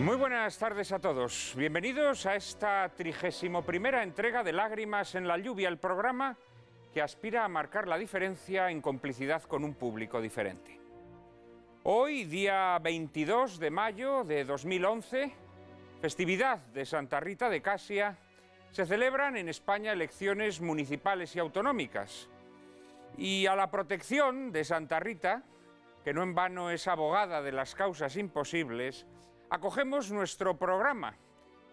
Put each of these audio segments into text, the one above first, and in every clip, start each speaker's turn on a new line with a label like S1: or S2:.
S1: Muy buenas tardes a todos. Bienvenidos a esta 31ª entrega de Lágrimas en la lluvia, el programa que aspira a marcar la diferencia en complicidad con un público diferente. Hoy, día 22 de mayo de 2011, festividad de Santa Rita de Casia, se celebran en España elecciones municipales y autonómicas. Y a la protección de Santa Rita, que no en vano es abogada de las causas imposibles, acogemos nuestro programa,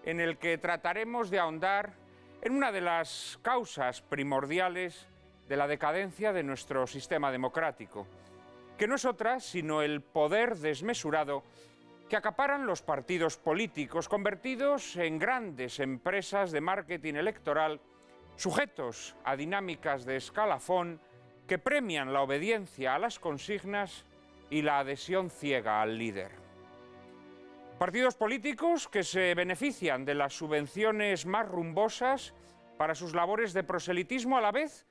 S1: en el que trataremos de ahondar en una de las causas primordiales de la decadencia de nuestro sistema democrático, que no es otra sino el poder desmesurado que acaparan los partidos políticos, convertidos en grandes empresas de marketing electoral, sujetos a dinámicas de escalafón que premian la obediencia a las consignas y la adhesión ciega al líder. Partidos políticos que se benefician de las subvenciones más rumbosas para sus labores de proselitismo, a la vez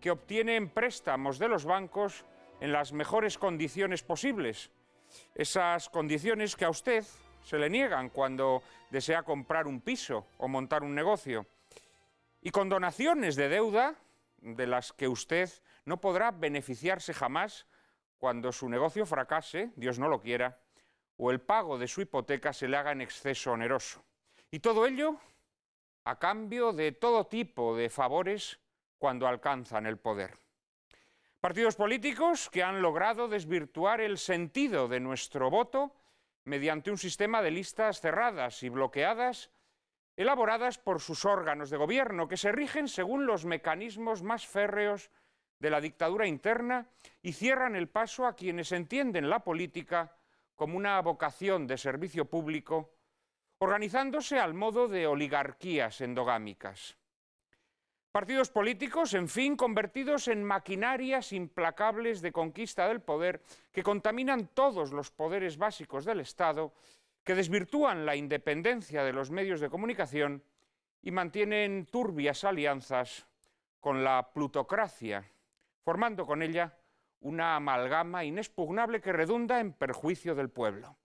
S1: que obtienen préstamos de los bancos en las mejores condiciones posibles. Esas condiciones que a usted se le niegan cuando desea comprar un piso o montar un negocio. Y con donaciones de deuda de las que usted no podrá beneficiarse jamás cuando su negocio fracase, Dios no lo quiera, o el pago de su hipoteca se le haga en exceso oneroso. Y todo ello a cambio de todo tipo de favores cuando alcanzan el poder. Partidos políticos que han logrado desvirtuar el sentido de nuestro voto mediante un sistema de listas cerradas y bloqueadas, elaboradas por sus órganos de gobierno, que se rigen según los mecanismos más férreos de la dictadura interna y cierran el paso a quienes entienden la política como una vocación de servicio público, organizándose al modo de oligarquías endogámicas. Partidos políticos, en fin, convertidos en maquinarias implacables de conquista del poder que contaminan todos los poderes básicos del Estado, que desvirtúan la independencia de los medios de comunicación y mantienen turbias alianzas con la plutocracia, formando con ella una amalgama inexpugnable que redunda en perjuicio del pueblo.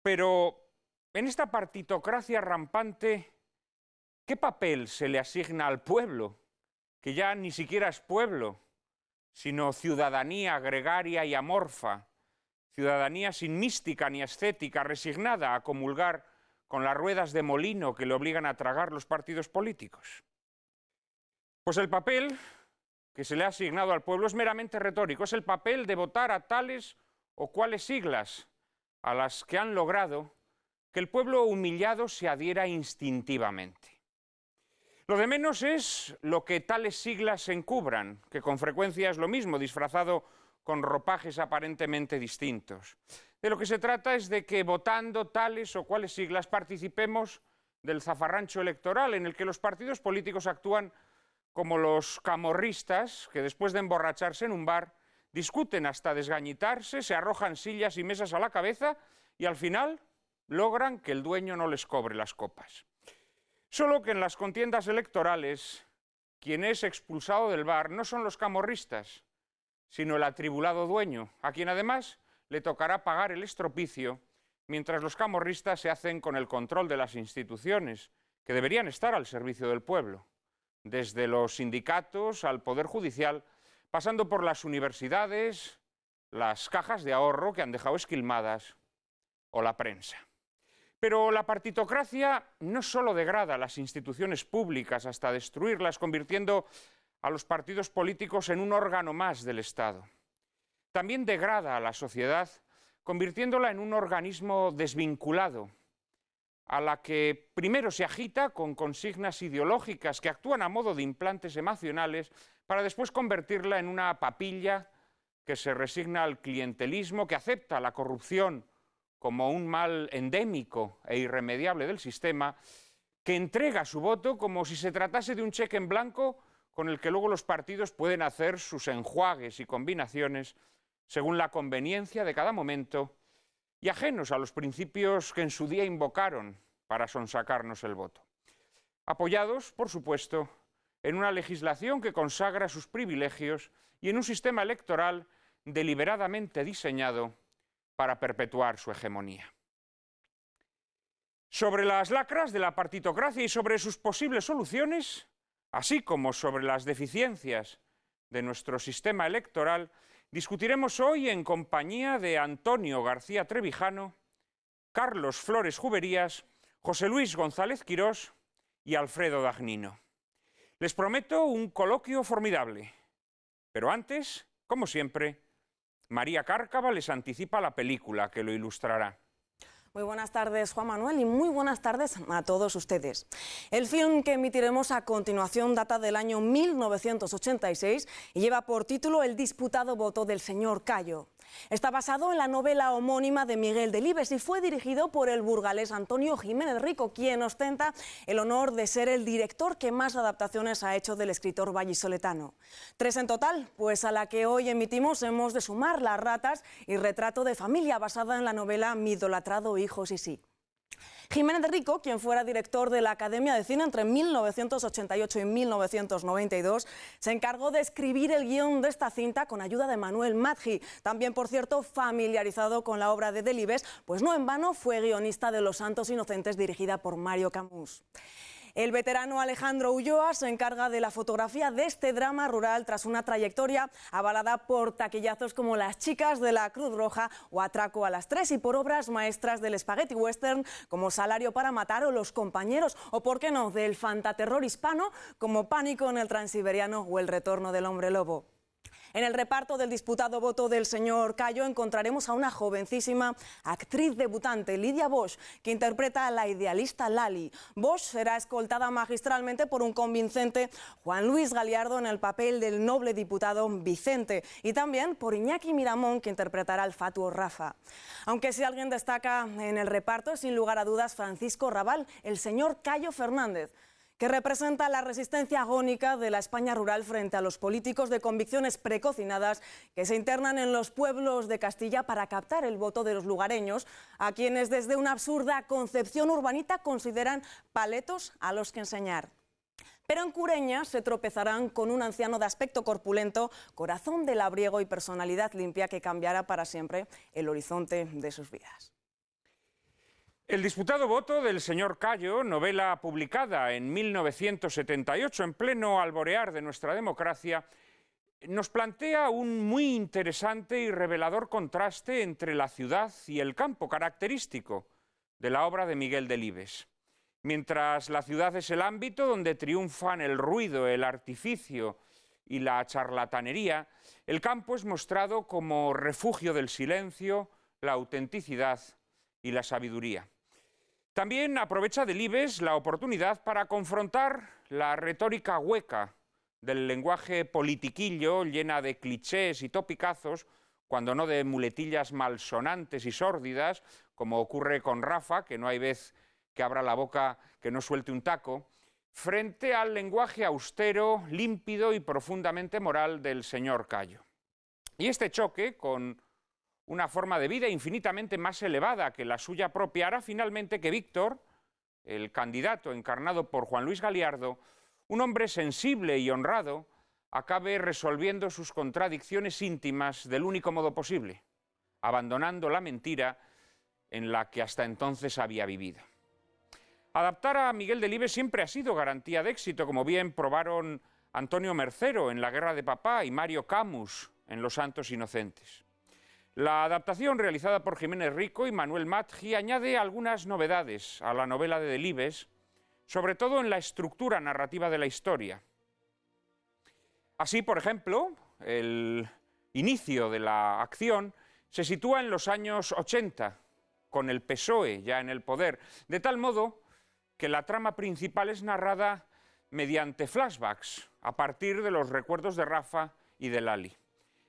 S1: Pero en esta partitocracia rampante, ¿qué papel se le asigna al pueblo, que ya ni siquiera es pueblo, sino ciudadanía gregaria y amorfa, ciudadanía sin mística ni estética, resignada a comulgar con las ruedas de molino que le obligan a tragar los partidos políticos? Pues el papel que se le ha asignado al pueblo es meramente retórico, es el papel de votar a tales o cuales siglas a las que han logrado que el pueblo humillado se adhiera instintivamente. Lo de menos es lo que tales siglas encubran, que con frecuencia es lo mismo, disfrazado con ropajes aparentemente distintos. De lo que se trata es de que votando tales o cuales siglas participemos del zafarrancho electoral en el que los partidos políticos actúan como los camorristas que después de emborracharse en un bar discuten hasta desgañitarse, se arrojan sillas y mesas a la cabeza y al final logran que el dueño no les cobre las copas. Solo que en las contiendas electorales quien es expulsado del bar no son los camorristas, sino el atribulado dueño, a quien además le tocará pagar el estropicio, mientras los camorristas se hacen con el control de las instituciones, que deberían estar al servicio del pueblo, desde los sindicatos al Poder Judicial, pasando por las universidades, las cajas de ahorro que han dejado esquilmadas o la prensa. Pero la partitocracia no solo degrada las instituciones públicas hasta destruirlas, convirtiendo a los partidos políticos en un órgano más del Estado. También degrada a la sociedad, convirtiéndola en un organismo desvinculado, a la que primero se agita con consignas ideológicas que actúan a modo de implantes emocionales para después convertirla en una papilla que se resigna al clientelismo, que acepta la corrupción como un mal endémico e irremediable del sistema, que entrega su voto como si se tratase de un cheque en blanco con el que luego los partidos pueden hacer sus enjuagues y combinaciones según la conveniencia de cada momento, y ajenos a los principios que en su día invocaron para sonsacarnos el voto. Apoyados, por supuesto, en una legislación que consagra sus privilegios y en un sistema electoral deliberadamente diseñado para perpetuar su hegemonía. Sobre las lacras de la partitocracia y sobre sus posibles soluciones, así como sobre las deficiencias de nuestro sistema electoral, discutiremos hoy en compañía de Antonio García Trevijano, Carlos Flores Juberías, José Luis González Quirós y Alfredo Dagnino. Les prometo un coloquio formidable, pero antes, como siempre, María Cárcava les anticipa la película que lo ilustrará.
S2: Muy buenas tardes, Juan Manuel, y muy buenas tardes a todos ustedes. El film que emitiremos a continuación data del año 1986 y lleva por título El disputado voto del señor Cayo. Está basado en la novela homónima de Miguel Delibes y fue dirigido por el burgalés Antonio Jiménez Rico, quien ostenta el honor de ser el director que más adaptaciones ha hecho del escritor vallisoletano. 3 en total, pues a la que hoy emitimos hemos de sumar Las ratas y Retrato de familia, basada en la novela Mi idolatrado hijo Sisi. Jiménez Rico, quien fuera director de la Academia de Cine entre 1988 y 1992, se encargó de escribir el guión de esta cinta con ayuda de Manuel Madgi, también, por cierto, familiarizado con la obra de Delibes, pues no en vano fue guionista de Los Santos Inocentes, dirigida por Mario Camus. El veterano Alejandro Ulloa se encarga de la fotografía de este drama rural tras una trayectoria avalada por taquillazos como Las chicas de la Cruz Roja o Atraco a las 3 y por obras maestras del spaghetti western como Salario para matar o Los compañeros, o por qué no, del fantaterror hispano como Pánico en el Transiberiano o El retorno del hombre lobo. En el reparto del disputado voto del señor Cayo encontraremos a una jovencísima actriz debutante, Lidia Bosch, que interpreta a la idealista Lali. Bosch será escoltada magistralmente por un convincente Juan Luis Galiardo en el papel del noble diputado Vicente y también por Iñaki Miramón, que interpretará al fatuo Rafa. Aunque si alguien destaca en el reparto es sin lugar a dudas Francisco Rabal, el señor Cayo Fernández, que representa la resistencia agónica de la España rural frente a los políticos de convicciones precocinadas que se internan en los pueblos de Castilla para captar el voto de los lugareños, a quienes desde una absurda concepción urbanita consideran paletos a los que enseñar. Pero en Cureña se tropezarán con un anciano de aspecto corpulento, corazón de labriego y personalidad limpia que cambiará para siempre el horizonte de sus vidas.
S1: El disputado voto del señor Cayo, novela publicada en 1978 en pleno alborear de nuestra democracia, nos plantea un muy interesante y revelador contraste entre la ciudad y el campo, característico de la obra de Miguel Delibes. Mientras la ciudad es el ámbito donde triunfan el ruido, el artificio y la charlatanería, el campo es mostrado como refugio del silencio, la autenticidad y la sabiduría. También aprovecha Delibes la oportunidad para confrontar la retórica hueca del lenguaje politiquillo, llena de clichés y topicazos, cuando no de muletillas malsonantes y sórdidas, como ocurre con Rafa, que no hay vez que abra la boca que no suelte un taco, frente al lenguaje austero, límpido y profundamente moral del señor Cayo. Y este choque con una forma de vida infinitamente más elevada que la suya propia hará finalmente que Víctor, el candidato encarnado por Juan Luis Galiardo, un hombre sensible y honrado, acabe resolviendo sus contradicciones íntimas del único modo posible, abandonando la mentira en la que hasta entonces había vivido. Adaptar a Miguel Delibes siempre ha sido garantía de éxito, como bien probaron Antonio Mercero en La guerra de papá y Mario Camus en Los Santos Inocentes. La adaptación realizada por Jiménez Rico y Manuel Madgi añade algunas novedades a la novela de Delibes, sobre todo en la estructura narrativa de la historia. Así, por ejemplo, el inicio de la acción se sitúa en los años 80, con el PSOE ya en el poder, de tal modo que la trama principal es narrada mediante flashbacks, a partir de los recuerdos de Rafa y de Lali.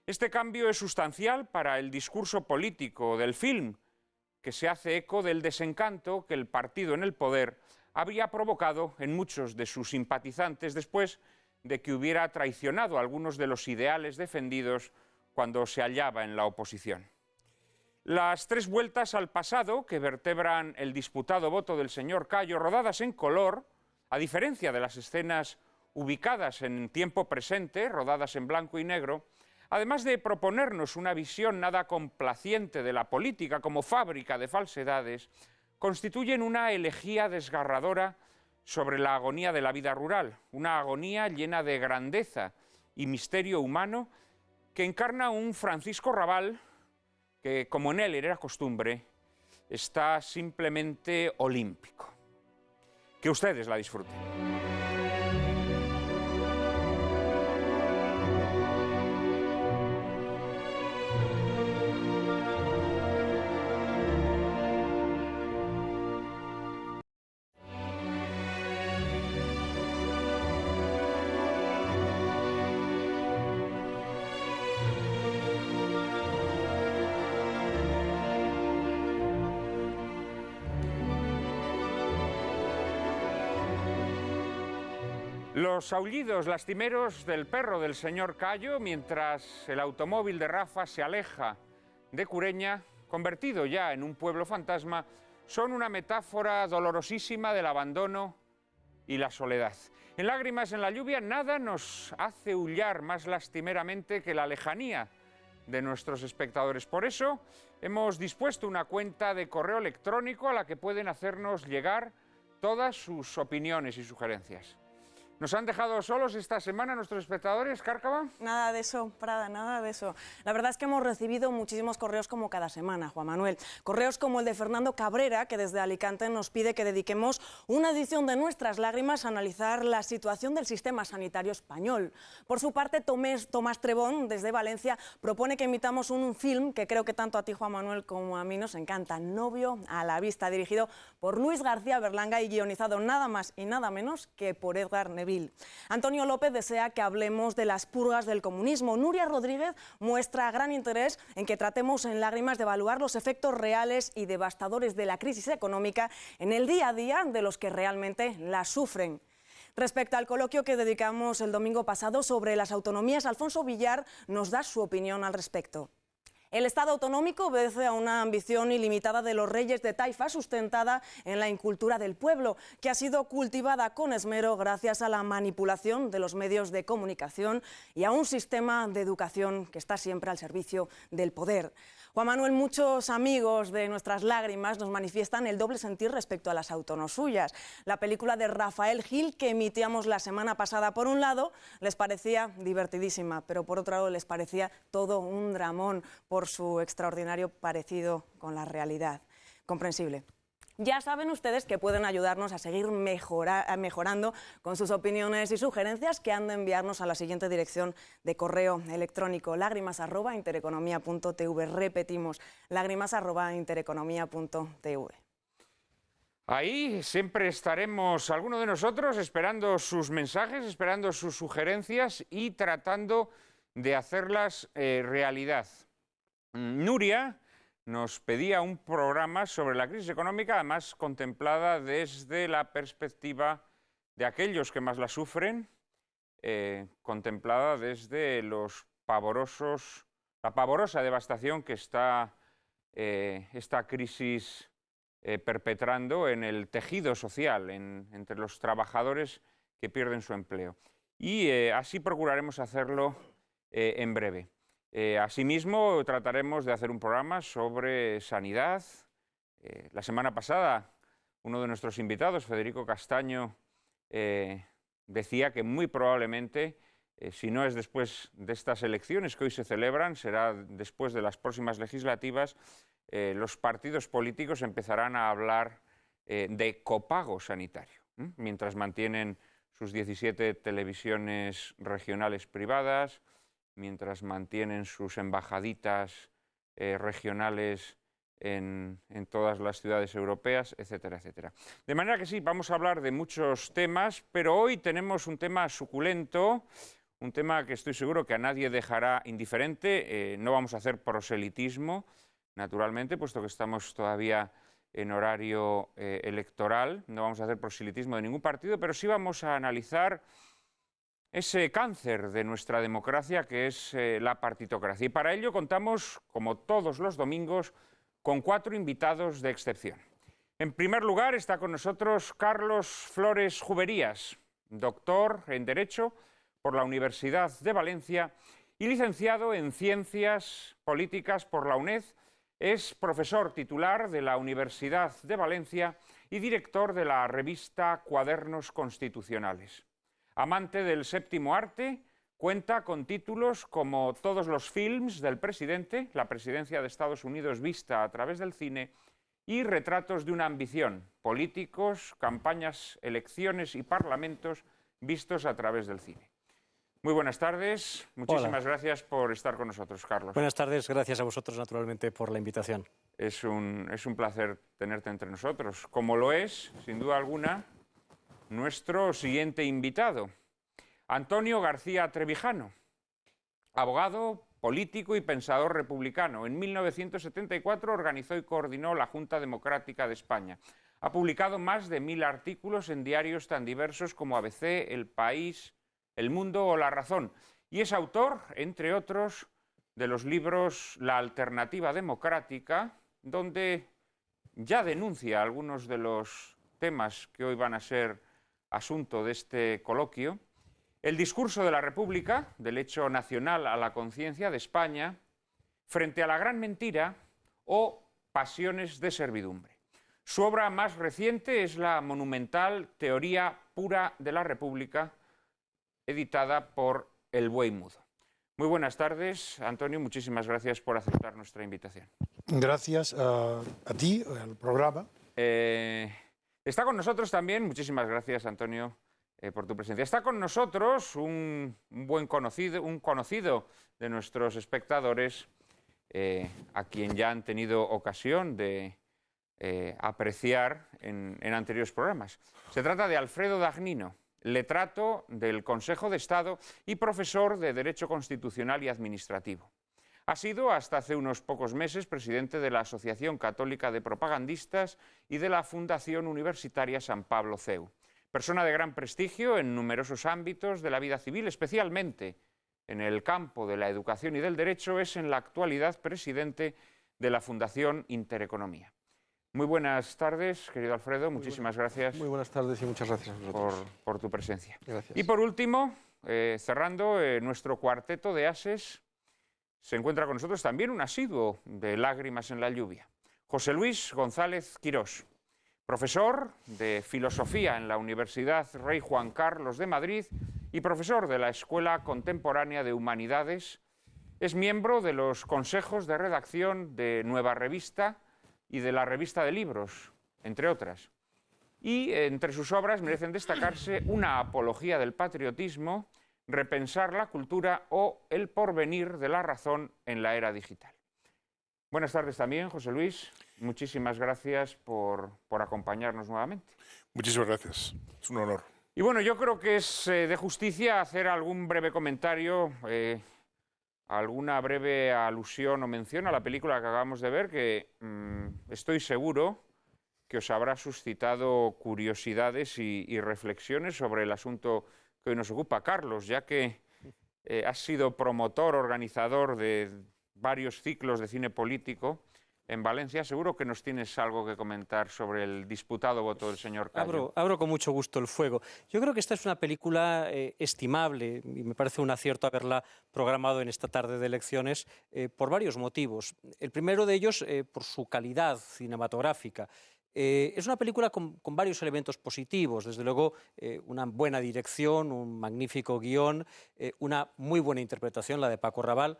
S1: Este cambio es sustancial para el discurso político del film, que se hace eco del desencanto que el partido en el poder habría provocado en muchos de sus simpatizantes después de que hubiera traicionado algunos de los ideales defendidos cuando se hallaba en la oposición. Las 3 vueltas al pasado que vertebran el disputado voto del señor Cayo, rodadas en color, a diferencia de las escenas ubicadas en tiempo presente, rodadas en blanco y negro, además de proponernos una visión nada complaciente de la política como fábrica de falsedades, constituyen una elegía desgarradora sobre la agonía de la vida rural, una agonía llena de grandeza y misterio humano que encarna un Francisco Rabal que, como en él era costumbre, está simplemente olímpico. Que ustedes la disfruten. Los aullidos lastimeros del perro del señor Cayo mientras el automóvil de Rafa se aleja de Cureña, convertido ya en un pueblo fantasma, son una metáfora dolorosísima del abandono y la soledad. En Lágrimas en la lluvia nada nos hace aullar más lastimeramente que la lejanía de nuestros espectadores. Por eso hemos dispuesto una cuenta de correo electrónico a la que pueden hacernos llegar todas sus opiniones y sugerencias. ¿Nos han dejado solos esta semana nuestros espectadores, Cárcava?
S2: Nada de eso, Prada, nada de eso. La verdad es que hemos recibido muchísimos correos como cada semana, Juan Manuel. Correos como el de Fernando Cabrera, que desde Alicante nos pide que dediquemos una edición de Nuestras Lágrimas a analizar la situación del sistema sanitario español. Por su parte, Tomás Trebón, desde Valencia, propone que emitamos un film que creo que tanto a ti, Juan Manuel, como a mí nos encanta, Novio a la vista, dirigido por Luis García Berlanga y guionizado nada más y nada menos que por Edgar Neville. Antonio López desea que hablemos de las purgas del comunismo. Nuria Rodríguez muestra gran interés en que tratemos en Lágrimas de evaluar los efectos reales y devastadores de la crisis económica en el día a día de los que realmente la sufren. Respecto al coloquio que dedicamos el domingo pasado sobre las autonomías, Alfonso Villar nos da su opinión al respecto. El Estado autonómico obedece a una ambición ilimitada de los reyes de taifa sustentada en la incultura del pueblo, que ha sido cultivada con esmero gracias a la manipulación de los medios de comunicación y a un sistema de educación que está siempre al servicio del poder. Juan Manuel, muchos amigos de Nuestras Lágrimas nos manifiestan el doble sentir respecto a las autonosuyas. La película de Rafael Gil, que emitíamos la semana pasada, por un lado, les parecía divertidísima, pero por otro lado les parecía todo un dramón por su extraordinario parecido con la realidad. Comprensible. Ya saben ustedes que pueden ayudarnos a seguir mejorando con sus opiniones y sugerencias, que han de enviarnos a la siguiente dirección de correo electrónico: lágrimas@intereconomia.tv. Repetimos, lágrimas@intereconomia.tv.
S1: Ahí siempre estaremos, alguno de nosotros, esperando sus mensajes, esperando sus sugerencias y tratando de hacerlas realidad. Nuria nos pedía un programa sobre la crisis económica, además contemplada desde la perspectiva de aquellos que más la sufren, contemplada desde la pavorosa devastación que está esta crisis perpetrando en el tejido social, entre los trabajadores que pierden su empleo. Y así procuraremos hacerlo en breve. Asimismo, trataremos de hacer un programa sobre sanidad. La semana pasada, uno de nuestros invitados, Federico Castaño, decía que muy probablemente, si no es después de estas elecciones que hoy se celebran, será después de las próximas legislativas, los partidos políticos empezarán a hablar de copago sanitario, mientras mantienen sus 17 televisiones regionales privadas, mientras mantienen sus embajaditas regionales en todas las ciudades europeas, etcétera, etcétera. De manera que sí, vamos a hablar de muchos temas, pero hoy tenemos un tema suculento, un tema que estoy seguro que a nadie dejará indiferente. No vamos a hacer proselitismo, naturalmente, puesto que estamos todavía en horario electoral. No vamos a hacer proselitismo de ningún partido, pero sí vamos a analizar ese cáncer de nuestra democracia que es la partitocracia. Y para ello contamos, como todos los domingos, con 4 invitados de excepción. En primer lugar está con nosotros Carlos Flores Juberías, doctor en Derecho por la Universidad de Valencia y licenciado en Ciencias Políticas por la UNED, Es profesor titular de la Universidad de Valencia y director de la revista Cuadernos Constitucionales. Amante del séptimo arte, cuenta con títulos como Todos los films del presidente, la presidencia de Estados Unidos vista a través del cine, y Retratos de una ambición, políticos, campañas, elecciones y parlamentos vistos a través del cine. Muy buenas tardes, muchísimas gracias por estar con nosotros, Carlos.
S3: Buenas tardes, gracias a vosotros naturalmente por la invitación.
S1: Es un placer tenerte entre nosotros, como lo es, sin duda alguna, nuestro siguiente invitado, Antonio García Trevijano, abogado, político y pensador republicano. En 1974 organizó y coordinó la Junta Democrática de España. Ha publicado más de 1000 artículos en diarios tan diversos como ABC, El País, El Mundo o La Razón. Y es autor, entre otros, de los libros La Alternativa Democrática, donde ya denuncia algunos de los temas que hoy van a ser asunto de este coloquio. El discurso de la República, del hecho nacional a la conciencia de España, frente a la gran mentira o pasiones de servidumbre. Su obra más reciente es la monumental Teoría pura de la República, editada por El Buey Mudo. Muy buenas tardes, Antonio, muchísimas gracias por aceptar nuestra invitación.
S4: Gracias a ti, al programa.
S1: Está con nosotros también, muchísimas gracias, Antonio, por tu presencia. Está con nosotros un conocido de nuestros espectadores, a quien ya han tenido ocasión de apreciar en anteriores programas. Se trata de Alfredo Dagnino, letrato del Consejo de Estado y profesor de Derecho Constitucional y Administrativo. Ha sido, hasta hace unos pocos meses, presidente de la Asociación Católica de Propagandistas y de la Fundación Universitaria San Pablo CEU. Persona de gran prestigio en numerosos ámbitos de la vida civil, especialmente en el campo de la educación y del derecho, es en la actualidad presidente de la Fundación Intereconomía. Muy buenas tardes, querido Alfredo, muchísimas gracias.
S5: Muy buenas tardes y muchas gracias a vosotros.
S1: Por tu presencia.
S5: Gracias.
S1: Y por último, cerrando nuestro cuarteto de ases, se encuentra con nosotros también un asiduo de Lágrimas en la lluvia, José Luis González Quirós, profesor de Filosofía en la Universidad Rey Juan Carlos de Madrid y profesor de la Escuela Contemporánea de Humanidades. Es miembro de los consejos de redacción de Nueva Revista y de la Revista de Libros, entre otras. Y entre sus obras merecen destacarse Una apología del patriotismo, Repensar la cultura o El porvenir de la razón en la era digital. Buenas tardes también, José Luis. Muchísimas gracias por acompañarnos nuevamente.
S4: Muchísimas gracias. Es un honor.
S1: Y bueno, yo creo que es de justicia hacer algún breve comentario, alguna breve alusión o mención a la película que acabamos de ver, que estoy seguro que os habrá suscitado curiosidades y reflexiones sobre el asunto que hoy nos ocupa. Carlos, ya que has sido promotor, organizador de varios ciclos de cine político en Valencia, seguro que nos tienes algo que comentar sobre el disputado voto del señor Callo.
S3: Abro con mucho gusto el fuego. Yo creo que esta es una película estimable y me parece un acierto haberla programado en esta tarde de elecciones por varios motivos. El primero de ellos, por su calidad cinematográfica. Es una película con varios elementos positivos, desde luego una buena dirección, un magnífico guión, una muy buena interpretación, la de Paco Raval,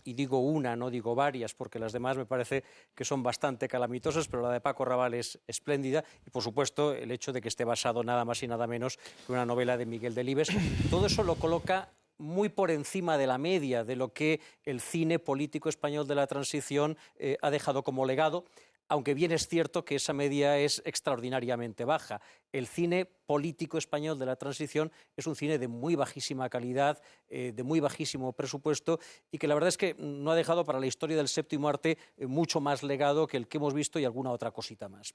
S3: y digo una, no digo varias, porque las demás me parece que son bastante calamitosas, pero la de Paco Raval es espléndida, y por supuesto el hecho de que esté basado nada más y nada menos que una novela de Miguel Delibes. Todo eso lo coloca muy por encima de la media de lo que el cine político español de la transición ha dejado como legado, aunque bien es cierto que esa media es extraordinariamente baja. El cine político español de la transición es un cine de muy bajísima calidad, de muy bajísimo presupuesto, y que la verdad es que no ha dejado para la historia del séptimo arte mucho más legado que el que hemos visto y alguna otra cosita más.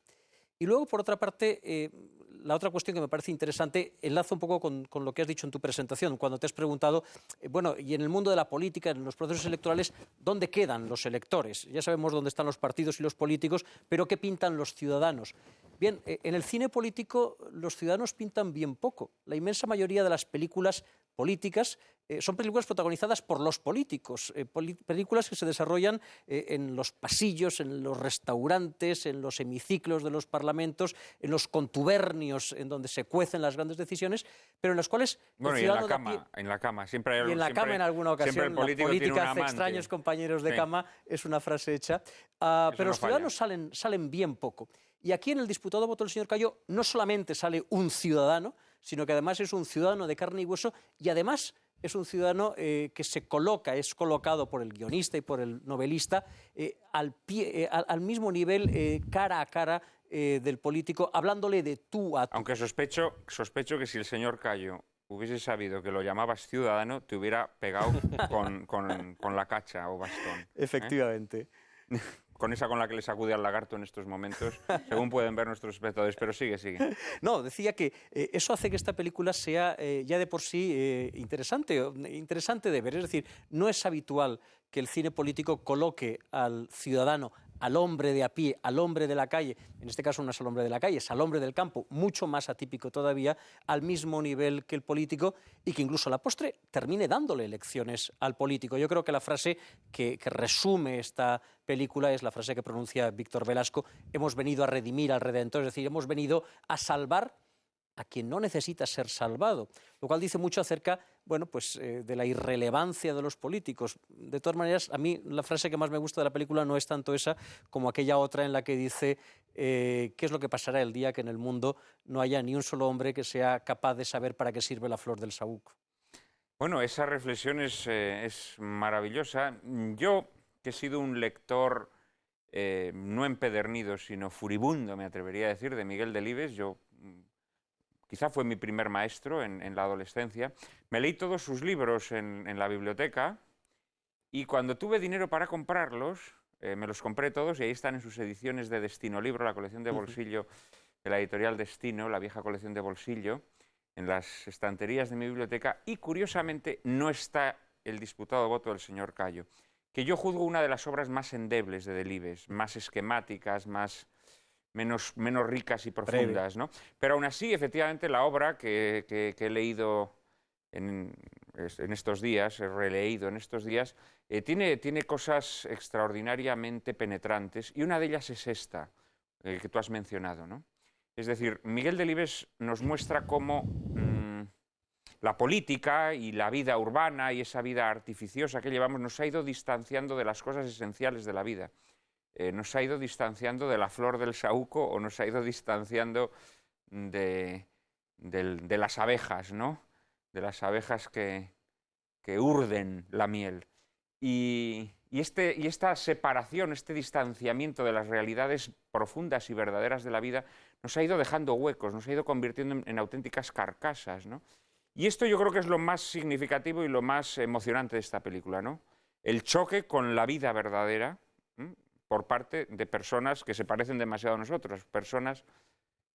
S3: Y luego, por otra parte, la otra cuestión que me parece interesante enlaza un poco con lo que has dicho en tu presentación, cuando te has preguntado, bueno, y en el mundo de la política, en los procesos electorales, ¿dónde quedan los electores? Ya sabemos dónde están los partidos y los políticos, pero ¿qué pintan los ciudadanos? Bien, en el cine político los ciudadanos pintan bien poco. La inmensa mayoría de las películas políticas son películas protagonizadas por los políticos, películas que se desarrollan en los pasillos, en los restaurantes, en los hemiciclos de los parlamentos, en los contubernios en donde se cuecen las grandes decisiones, pero en las cuales...
S1: Bueno, y en la cama, siempre hay algo.
S3: Y en la cama en alguna ocasión,
S1: el político
S3: la política
S1: tiene un
S3: hace
S1: amante.
S3: extraños compañeros de cama, es una frase hecha, pero los ciudadanos salen bien poco. Y aquí en el disputado voto del señor Cayo no solamente sale un ciudadano, sino que además es un ciudadano de carne y hueso y además es un ciudadano que es colocado por el guionista y por el novelista al mismo nivel, cara a cara del político, hablándole de tú a tú.
S1: Aunque sospecho que si el señor Cayo hubiese sabido que lo llamabas ciudadano, te hubiera pegado con la cacha o bastón.
S3: Efectivamente.
S1: Con esa con la que le sacude al lagarto en estos momentos, según pueden ver nuestros espectadores. Pero sigue.
S3: No, decía que eso hace que esta película sea ya de por sí interesante de ver. Es decir, no es habitual que el cine político coloque al ciudadano, al hombre de a pie, al hombre de la calle, en este caso no es al hombre de la calle, es al hombre del campo, mucho más atípico todavía, al mismo nivel que el político y que incluso a la postre termine dándole lecciones al político. Yo creo que la frase que resume esta película es la frase que pronuncia Víctor Velasco: hemos venido a redimir al Redentor, es decir, hemos venido a salvar a quien no necesita ser salvado, lo cual dice mucho acerca, bueno, pues, de la irrelevancia de los políticos. De todas maneras, a mí la frase que más me gusta de la película no es tanto esa como aquella otra en la que dice qué es lo que pasará el día que en el mundo no haya ni un solo hombre que sea capaz de saber para qué sirve la flor del saúco.
S1: Bueno, esa reflexión es maravillosa. Yo, que he sido un lector no empedernido, sino furibundo, me atrevería a decir, de Miguel Delibes, quizá fue mi primer maestro en la adolescencia. Me leí todos sus libros en la biblioteca y cuando tuve dinero para comprarlos, me los compré todos y ahí están en sus ediciones de Destino Libro, la colección de bolsillo de la editorial Destino, la vieja colección de bolsillo, en las estanterías de mi biblioteca, y curiosamente no está el disputado voto del señor Cayo, que yo juzgo una de las obras más endebles de Delibes, más esquemáticas, menos ricas y profundas, ¿no? Pero aún así, efectivamente, la obra que he leído en estos días, he releído en estos días, tiene cosas extraordinariamente penetrantes, y una de ellas es esta, que tú has mencionado, ¿no? Es decir, Miguel Delibes nos muestra cómo la política y la vida urbana y esa vida artificiosa que llevamos nos ha ido distanciando de las cosas esenciales de la vida. Nos ha ido distanciando de la flor del saúco o nos ha ido distanciando de las abejas, ¿no? De las abejas que urden la miel. Y esta separación, este distanciamiento de las realidades profundas y verdaderas de la vida nos ha ido dejando huecos, nos ha ido convirtiendo en auténticas carcasas, ¿no? Y esto yo creo que es lo más significativo y lo más emocionante de esta película, ¿no? El choque con la vida verdadera, por parte de personas que se parecen demasiado a nosotros, personas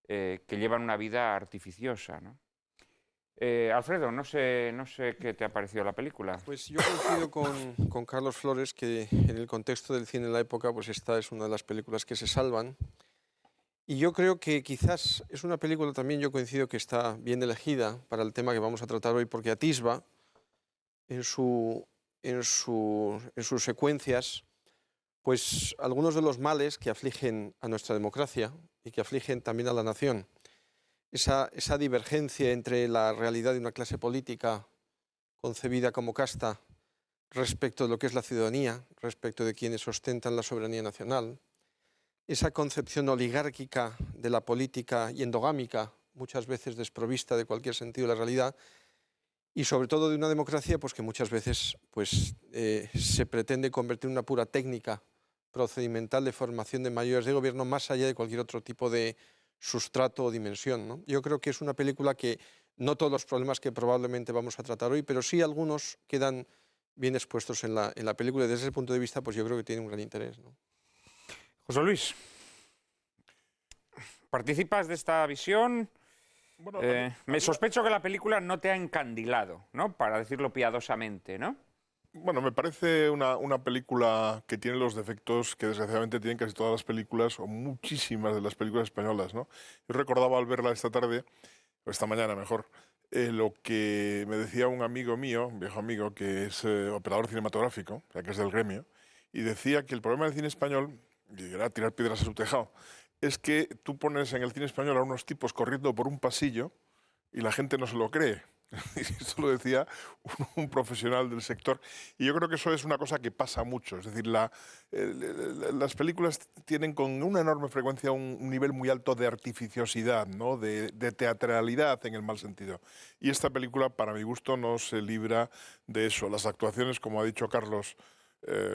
S1: que llevan una vida artificiosa, ¿no? Alfredo, no sé qué te ha parecido la película.
S5: Pues yo coincido con Carlos Flores que en el contexto del cine en la época, pues esta es una de las películas que se salvan. Y yo creo que quizás es una película también, yo coincido que está bien elegida para el tema que vamos a tratar hoy, porque atisba en sus secuencias pues algunos de los males que afligen a nuestra democracia y que afligen también a la nación. Esa divergencia entre la realidad de una clase política concebida como casta respecto de lo que es la ciudadanía, respecto de quienes ostentan la soberanía nacional, esa concepción oligárquica de la política y endogámica, muchas veces desprovista de cualquier sentido de la realidad, y sobre todo de una democracia pues, que muchas veces pues, se pretende convertir en una pura técnica procedimental de formación de mayorías de gobierno más allá de cualquier otro tipo de sustrato o dimensión, ¿no? Yo creo que es una película que no todos los problemas que probablemente vamos a tratar hoy, pero sí algunos quedan bien expuestos en la película y desde ese punto de vista pues yo creo que tiene un gran interés, ¿no?
S1: José Luis, ¿participas de esta visión?
S6: Bueno,
S1: me sospecho que la película no te ha encandilado, ¿no? Para decirlo piadosamente, ¿no?
S6: Bueno, me parece una película que tiene los defectos que desgraciadamente tienen casi todas las películas o muchísimas de las películas españolas, ¿no? Yo recordaba al verla esta tarde, o esta mañana mejor, lo que me decía un amigo mío, un viejo amigo, que es operador cinematográfico, o sea, que es del gremio, y decía que el problema del cine español, y era tirar piedras a su tejado, es que tú pones en el cine español a unos tipos corriendo por un pasillo y la gente no se lo cree. Y eso lo decía un profesional del sector. Y yo creo que eso es una cosa que pasa mucho. Es decir, las películas tienen con una enorme frecuencia un nivel muy alto de artificiosidad, ¿no? de teatralidad en el mal sentido. Y esta película, para mi gusto, no se libra de eso. Las actuaciones, como ha dicho Carlos,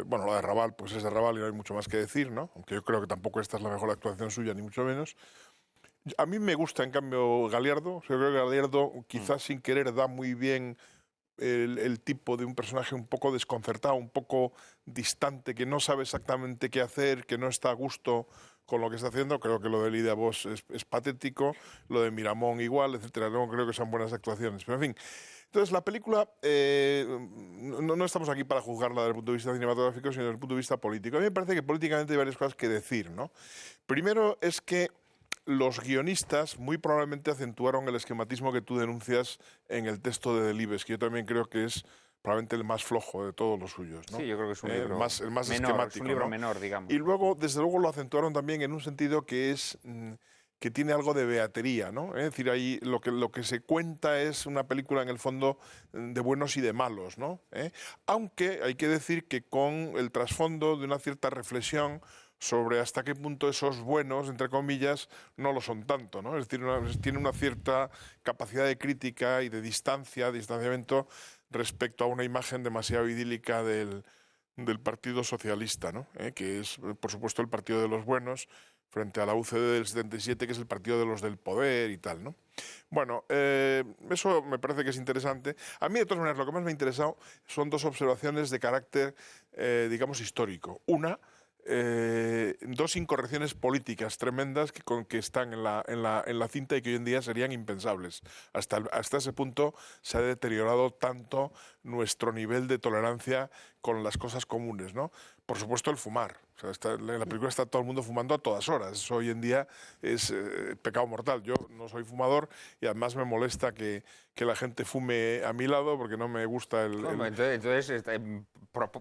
S6: bueno, la de Raval, pues es de Raval y no hay mucho más que decir, ¿no? Aunque yo creo que tampoco esta es la mejor actuación suya, ni mucho menos. A mí me gusta, en cambio, Galiardo. Yo creo que Galiardo, quizás sin querer, da muy bien el tipo de un personaje un poco desconcertado, un poco distante, que no sabe exactamente qué hacer, que no está a gusto con lo que está haciendo. Creo que lo de Lidia Vos es patético, lo de Miramón igual, etcétera. No creo que sean buenas actuaciones. Pero, en fin. Entonces, la película, no estamos aquí para juzgarla desde el punto de vista cinematográfico, sino desde el punto de vista político. A mí me parece que políticamente hay varias cosas que decir, ¿no? Primero es que los guionistas muy probablemente acentuaron el esquematismo que tú denuncias en el texto de Delibes, que yo también creo que es probablemente el más flojo de todos los suyos, ¿no?
S1: Sí, yo creo que es un libro
S6: el más
S1: menor,
S6: esquemático,
S1: es un libro
S6: ¿no?
S1: menor, digamos.
S6: Y luego, desde luego, lo acentuaron también en un sentido que es que tiene algo de beatería, ¿no? Es decir, ahí lo que se cuenta es una película, en el fondo, de buenos y de malos, ¿no? Aunque hay que decir que con el trasfondo de una cierta reflexión sobre hasta qué punto esos buenos, entre comillas, no lo son tanto, ¿no? Es decir, tiene una cierta capacidad de crítica y de distanciamiento respecto a una imagen demasiado idílica del Partido Socialista, ¿no? Que es, por supuesto, el partido de los buenos frente a la UCD del 77, que es el partido de los del poder y tal, ¿no? Bueno, eso me parece que es interesante. A mí, de todas maneras, lo que más me ha interesado son dos observaciones de carácter, digamos, histórico. Una, dos incorrecciones políticas tremendas que están en la cinta y que hoy en día serían impensables. Hasta ese punto se ha deteriorado tanto nuestro nivel de tolerancia con las cosas comunes, ¿no? Por supuesto, el fumar. O sea, en la película está todo el mundo fumando a todas horas. Eso hoy en día es pecado mortal. Yo no soy fumador y además me molesta que la gente fume a mi lado porque no me gusta
S1: Entonces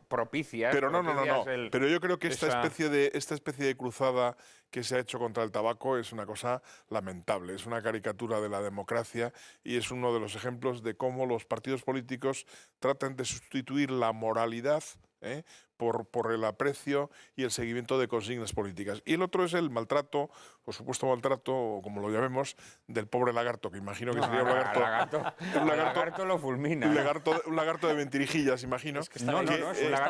S1: propicias.
S6: Pero no.
S1: El...
S6: Pero yo creo que esta especie de cruzada que se ha hecho contra el tabaco es una cosa lamentable. Es una caricatura de la democracia y es uno de los ejemplos de cómo los partidos políticos tratan de sustituir la moralidad por el aprecio y el seguimiento de consignas políticas. Y el otro es el maltrato, o supuesto maltrato, o como lo llamemos, del pobre lagarto, que imagino que sería un
S1: lagarto lo fulmina.
S6: Un lagarto de mentirijillas, imagino.
S3: Es que estaba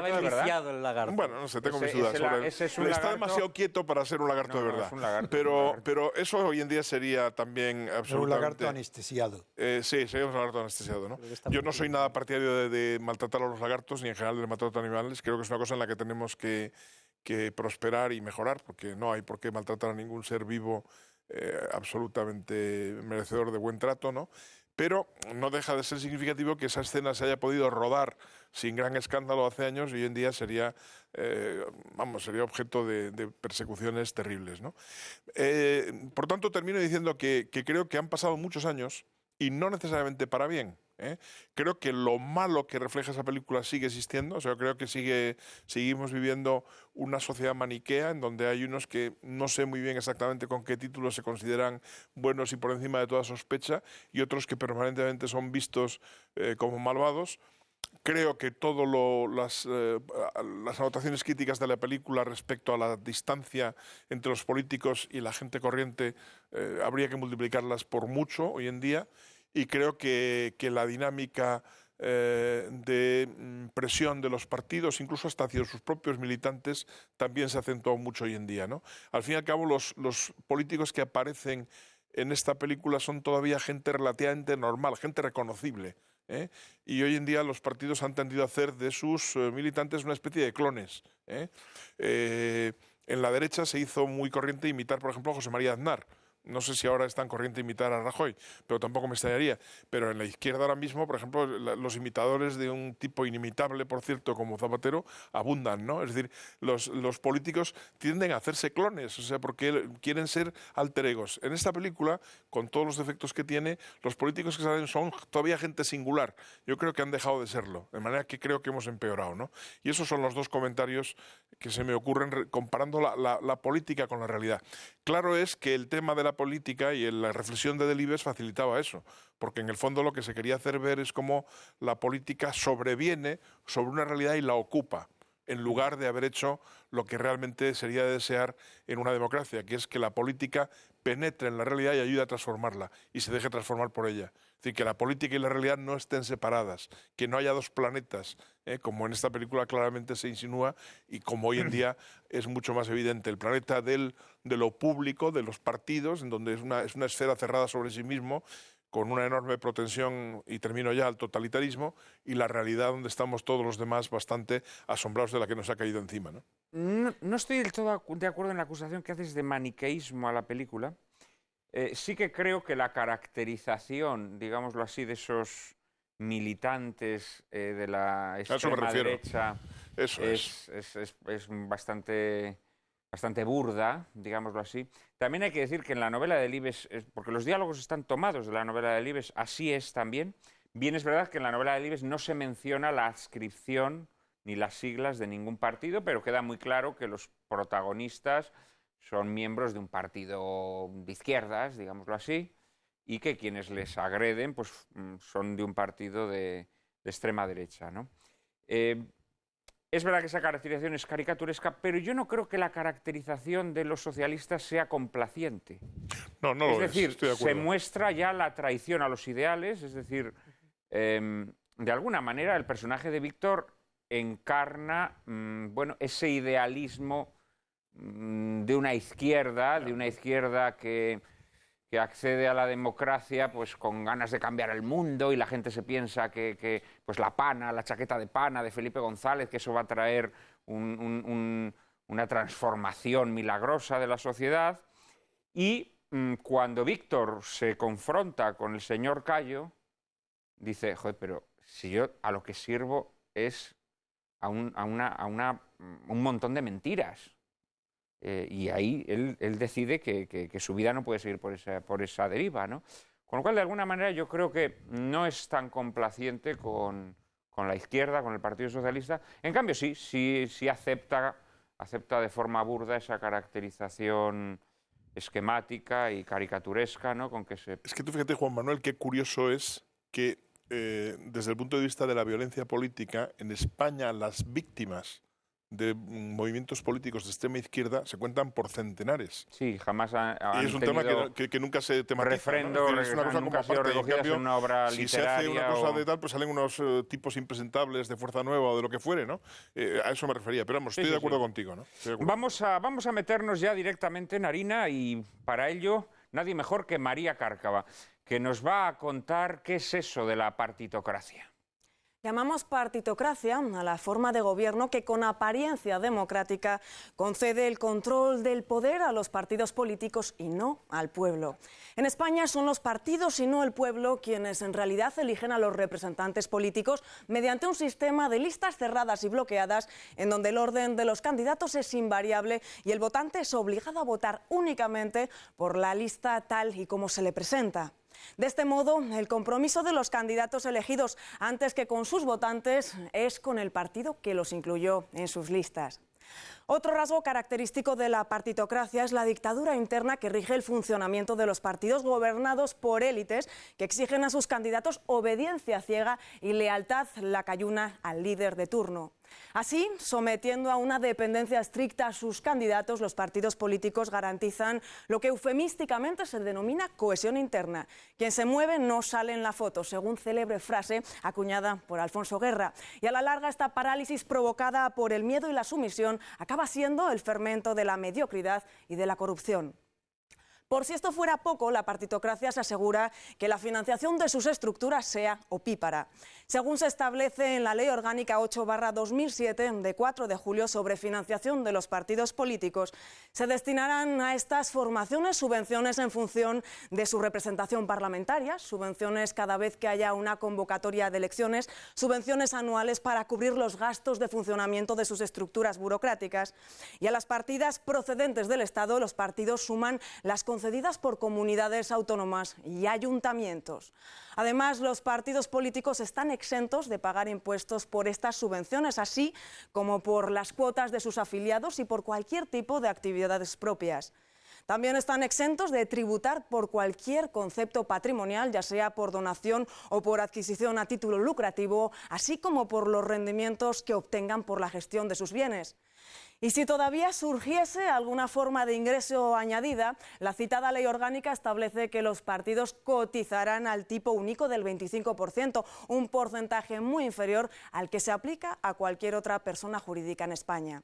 S3: enviciado el lagarto.
S6: Bueno, no sé, tengo mis dudas sobre él. Está demasiado quieto para ser un lagarto de verdad.
S1: Es un lagarto,
S6: pero eso hoy en día sería también absolutamente...
S4: Un lagarto anestesiado.
S6: Sí, sería un lagarto anestesiado, ¿no? Yo no soy nada partidario de maltratar a los lagartos, ni en general del maltrato a animales. Creo que es una cosa en la que tenemos que prosperar y mejorar, porque no hay por qué maltratar a ningún ser vivo absolutamente merecedor de buen trato, ¿no? Pero no deja de ser significativo que esa escena se haya podido rodar sin gran escándalo hace años y hoy en día sería objeto de persecuciones terribles, ¿no? Por tanto, termino diciendo que creo que han pasado muchos años y no necesariamente para bien. Creo que lo malo que refleja esa película sigue existiendo. O sea, creo que seguimos viviendo una sociedad maniquea en donde hay unos que no sé muy bien exactamente con qué títulos se consideran buenos y por encima de toda sospecha y otros que permanentemente son vistos como malvados. Creo que todas las anotaciones críticas de la película respecto a la distancia entre los políticos y la gente corriente habría que multiplicarlas por mucho hoy en día. Y creo que la dinámica de presión de los partidos, incluso hasta hacia sus propios militantes, también se acentuó mucho hoy en día, ¿no? Al fin y al cabo, los políticos que aparecen en esta película son todavía gente relativamente normal, gente reconocible. Y hoy en día los partidos han tendido a hacer de sus militantes una especie de clones. En la derecha se hizo muy corriente imitar, por ejemplo, a José María Aznar. No sé si ahora es tan corriente imitar a Rajoy, pero tampoco me extrañaría. Pero en la izquierda ahora mismo, por ejemplo, los imitadores de un tipo inimitable, por cierto, como Zapatero, abundan, ¿no? Es decir, los políticos tienden a hacerse clones, o sea, porque quieren ser alter egos. En esta película, con todos los defectos que tiene, los políticos que salen son todavía gente singular. Yo creo que han dejado de serlo, de manera que creo que hemos empeorado, ¿no? Y esos son los dos comentarios que se me ocurren comparando la política con la realidad. Claro es que el tema de la política y la reflexión de Delibes facilitaba eso, porque en el fondo lo que se quería hacer ver es cómo la política sobreviene sobre una realidad y la ocupa, en lugar de haber hecho lo que realmente sería de desear en una democracia, que es que la política penetre en la realidad y ayude a transformarla y se deje transformar por ella. Es decir, que la política y la realidad no estén separadas, que no haya dos planetas, como en esta película claramente se insinúa y como hoy en día es mucho más evidente. El planeta de lo público, de los partidos, en donde es una esfera cerrada sobre sí mismo, con una enorme propensión, y termino ya, al totalitarismo, y la realidad donde estamos todos los demás bastante asombrados de la que nos ha caído encima, ¿no?
S1: No estoy del todo de acuerdo en la acusación que haces de maniqueísmo a la película. Sí que creo que la caracterización, digámoslo así, de esos militantes de la extrema derecha es bastante burda, digámoslo así. También hay que decir que en la novela de Delibes, porque los diálogos están tomados de la novela de Delibes, así es también. Bien es verdad que en la novela de Delibes no se menciona la adscripción ni las siglas de ningún partido, pero queda muy claro que los protagonistas son miembros de un partido de izquierdas, digámoslo así, y que quienes les agreden pues, son de un partido de extrema derecha, ¿no? Es verdad que esa caracterización es caricaturesca, pero yo no creo que la caracterización de los socialistas sea complaciente.
S6: No lo
S1: es decir,
S6: estoy de acuerdo.
S1: se muestra ya la traición a los ideales, es decir, de alguna manera el personaje de Víctor encarna bueno, ese idealismo de una izquierda que accede a la democracia pues con ganas de cambiar el mundo, y la gente se piensa que pues la chaqueta de pana de Felipe González, que eso va a traer una transformación milagrosa de la sociedad. Y cuando Víctor se confronta con el señor Cayo, dice, joder, pero si yo a lo que sirvo es a un montón de mentiras. Y ahí él decide que su vida no puede seguir por esa deriva, ¿no? Con lo cual, de alguna manera, yo creo que no es tan complaciente con la izquierda, con el Partido Socialista. En cambio, sí acepta de forma burda esa caracterización esquemática y caricaturesca, ¿no? Con que se...
S6: Es que tú fíjate, Juan Manuel, qué curioso es que desde el punto de vista de la violencia política, en España las víctimas de movimientos políticos de extrema izquierda se cuentan por centenares.
S1: Sí, jamás
S6: y es un tema que nunca se tematiza.
S1: Refrendo,
S6: ¿no? Es una cosa como aparte. En cambio,
S1: en una obra
S6: si
S1: literaria,
S6: se hace una cosa de tal, pues salen unos tipos impresentables de Fuerza Nueva o de lo que fuere, ¿no? A eso me refería. Pero vamos, estoy de acuerdo contigo, ¿no?
S1: Vamos a meternos ya directamente en harina, y para ello nadie mejor que María Cárcava, que nos va a contar qué es eso de la partitocracia.
S2: Llamamos partitocracia a la forma de gobierno que con apariencia democrática concede el control del poder a los partidos políticos y no al pueblo. En España son los partidos y no el pueblo quienes en realidad eligen a los representantes políticos mediante un sistema de listas cerradas y bloqueadas en donde el orden de los candidatos es invariable y el votante es obligado a votar únicamente por la lista tal y como se le presenta. De este modo, el compromiso de los candidatos elegidos antes que con sus votantes es con el partido que los incluyó en sus listas. Otro rasgo característico de la partitocracia es la dictadura interna que rige el funcionamiento de los partidos gobernados por élites que exigen a sus candidatos obediencia ciega y lealtad lacayuna al líder de turno. Así, sometiendo a una dependencia estricta a sus candidatos, los partidos políticos garantizan lo que eufemísticamente se denomina cohesión interna. Quien se mueve no sale en la foto, según célebre frase acuñada por Alfonso Guerra. Y a la larga, esta parálisis provocada por el miedo y la sumisión acaba siendo el fermento de la mediocridad y de la corrupción. Por si esto fuera poco, la partitocracia se asegura que la financiación de sus estructuras sea opípara. Según se establece en la Ley Orgánica 8/2007 de 4 de julio sobre financiación de los partidos políticos, se destinarán a estas formaciones subvenciones en función de su representación parlamentaria, subvenciones cada vez que haya una convocatoria de elecciones, subvenciones anuales para cubrir los gastos de funcionamiento de sus estructuras burocráticas. Y a las partidas procedentes del Estado, los partidos suman las concedidas por comunidades autónomas y ayuntamientos. Además, los partidos políticos están exentos de pagar impuestos por estas subvenciones, así como por las cuotas de sus afiliados y por cualquier tipo de actividades propias. También están exentos de tributar por cualquier concepto patrimonial, ya sea por donación o por adquisición a título lucrativo, así como por los rendimientos que obtengan por la gestión de sus bienes. Y si todavía surgiese alguna forma de ingreso añadida, la citada ley orgánica establece que los partidos cotizarán al tipo único del 25%, un porcentaje muy inferior al que se aplica a cualquier otra persona jurídica en España.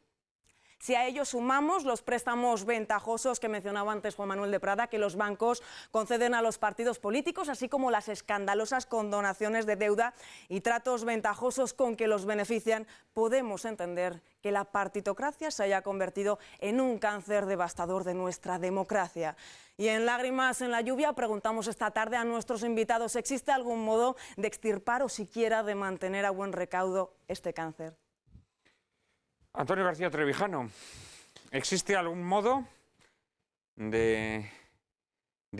S2: Si a ello sumamos los préstamos ventajosos que mencionaba antes Juan Manuel de Prada, que los bancos conceden a los partidos políticos, así como las escandalosas condonaciones de deuda y tratos ventajosos con que los benefician, podemos entender que la partitocracia se haya convertido en un cáncer devastador de nuestra democracia. Y en Lágrimas en la lluvia preguntamos esta tarde a nuestros invitados, ¿existe algún modo de extirpar o siquiera de mantener a buen recaudo este cáncer?
S1: Antonio García Trevijano, ¿existe algún modo de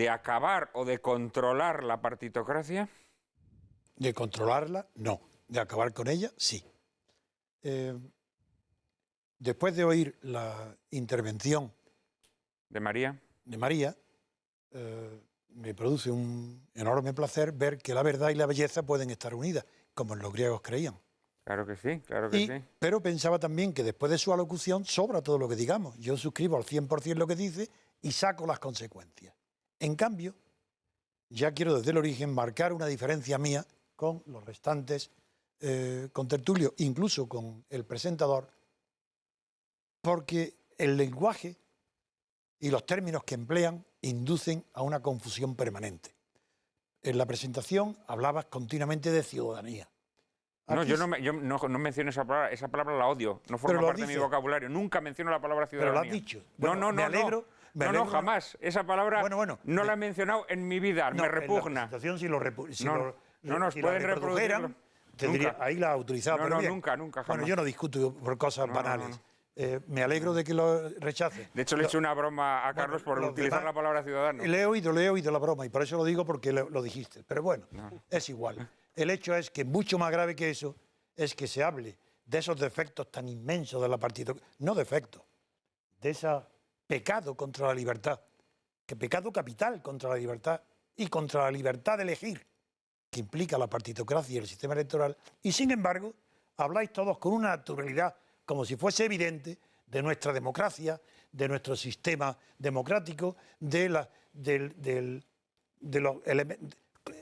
S1: acabar o de controlar la partitocracia?
S4: De controlarla, no. De acabar con ella, sí. Después de oír la intervención
S1: ¿De María?
S4: Me produce un enorme placer ver que la verdad y la belleza pueden estar unidas, como los griegos creían.
S1: Claro que sí, claro que sí.
S4: Pero pensaba también que después de su alocución sobra todo lo que digamos. Yo suscribo al 100% lo que dice y saco las consecuencias. En cambio, ya quiero desde el origen marcar una diferencia mía con los restantes contertulios, incluso con el presentador, porque el lenguaje y los términos que emplean inducen a una confusión permanente. En la presentación hablabas continuamente de ciudadanía.
S1: No, yo no menciono esa palabra la odio, no forma parte de mi vocabulario, nunca menciono la palabra ciudadanía.
S4: Pero lo has dicho.
S1: Bueno,
S4: me alegro.
S1: No, jamás, esa palabra no la he mencionado en mi vida, me repugna.
S4: En la presentación, si
S1: nos pueden reproducir.
S4: Ahí la ha utilizado.
S1: No, nunca, jamás.
S4: Bueno, yo no discuto por cosas banales. Me alegro de que lo rechace.
S1: De hecho, le he hecho una broma a Carlos por utilizar la palabra ciudadano.
S4: Le he oído la broma y por eso lo digo porque lo dijiste. Pero bueno, es igual. El hecho es que mucho más grave que eso es que se hable de esos defectos tan inmensos de la partitocracia, no defectos, de ese pecado contra la libertad, que pecado capital contra la libertad y contra la libertad de elegir, que implica la partitocracia y el sistema electoral, y sin embargo habláis todos con una naturalidad como si fuese evidente de nuestra democracia, de nuestro sistema democrático, de los elementos.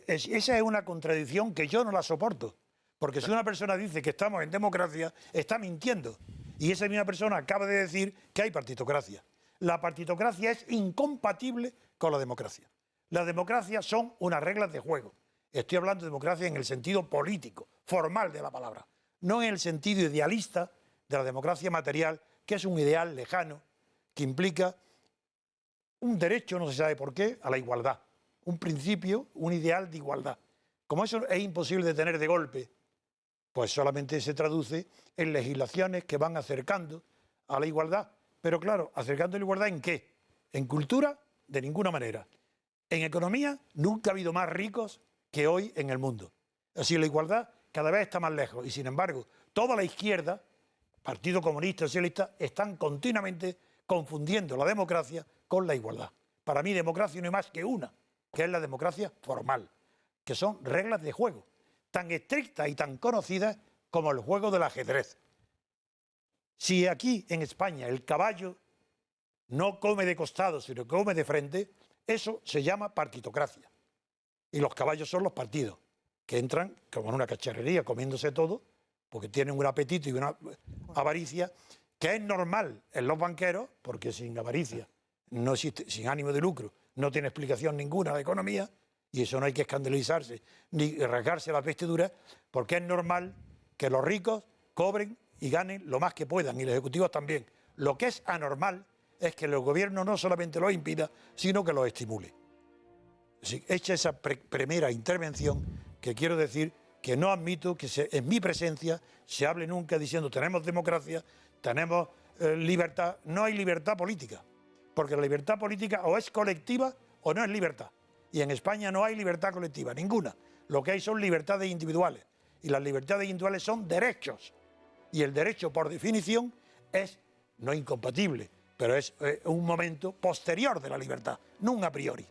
S4: Esa es una contradicción que yo no la soporto, porque si una persona dice que estamos en democracia, está mintiendo. Y esa misma persona acaba de decir que hay partitocracia. La partitocracia es incompatible con la democracia. Las democracias son unas reglas de juego. Estoy hablando de democracia en el sentido político, formal de la palabra, no en el sentido idealista de la democracia material, que es un ideal lejano, que implica un derecho, no se sabe por qué, a la igualdad. Un principio, un ideal de igualdad. Como eso es imposible de tener de golpe, pues solamente se traduce en legislaciones que van acercando a la igualdad. Pero claro, ¿acercando a la igualdad en qué? En cultura, de ninguna manera. En economía, nunca ha habido más ricos que hoy en el mundo. Así la igualdad cada vez está más lejos. Y sin embargo, toda la izquierda, Partido Comunista, Socialista, están continuamente confundiendo la democracia con la igualdad. Para mí, democracia no es más que una, que es la democracia formal, que son reglas de juego, tan estrictas y tan conocidas como el juego del ajedrez. Si aquí en España el caballo no come de costado, sino que come de frente, eso se llama partitocracia. Y los caballos son los partidos, que entran como en una cacharrería comiéndose todo, porque tienen un apetito y una avaricia, que es normal en los banqueros, porque sin avaricia no existe, sin ánimo de lucro, no tiene explicación ninguna la economía, y eso no hay que escandalizarse ni rasgarse las vestiduras, porque es normal que los ricos cobren y ganen lo más que puedan, y los ejecutivos también. Lo que es anormal es que el gobierno no solamente lo impida, sino que lo estimule. Así, hecha esa primera intervención, que quiero decir que no admito que en mi presencia se hable nunca diciendo tenemos democracia, tenemos libertad. No hay libertad política, porque la libertad política o es colectiva o no es libertad. Y en España no hay libertad colectiva, ninguna. Lo que hay son libertades individuales. Y las libertades individuales son derechos. Y el derecho, por definición, es no incompatible, pero es un momento posterior de la libertad, no un a priori.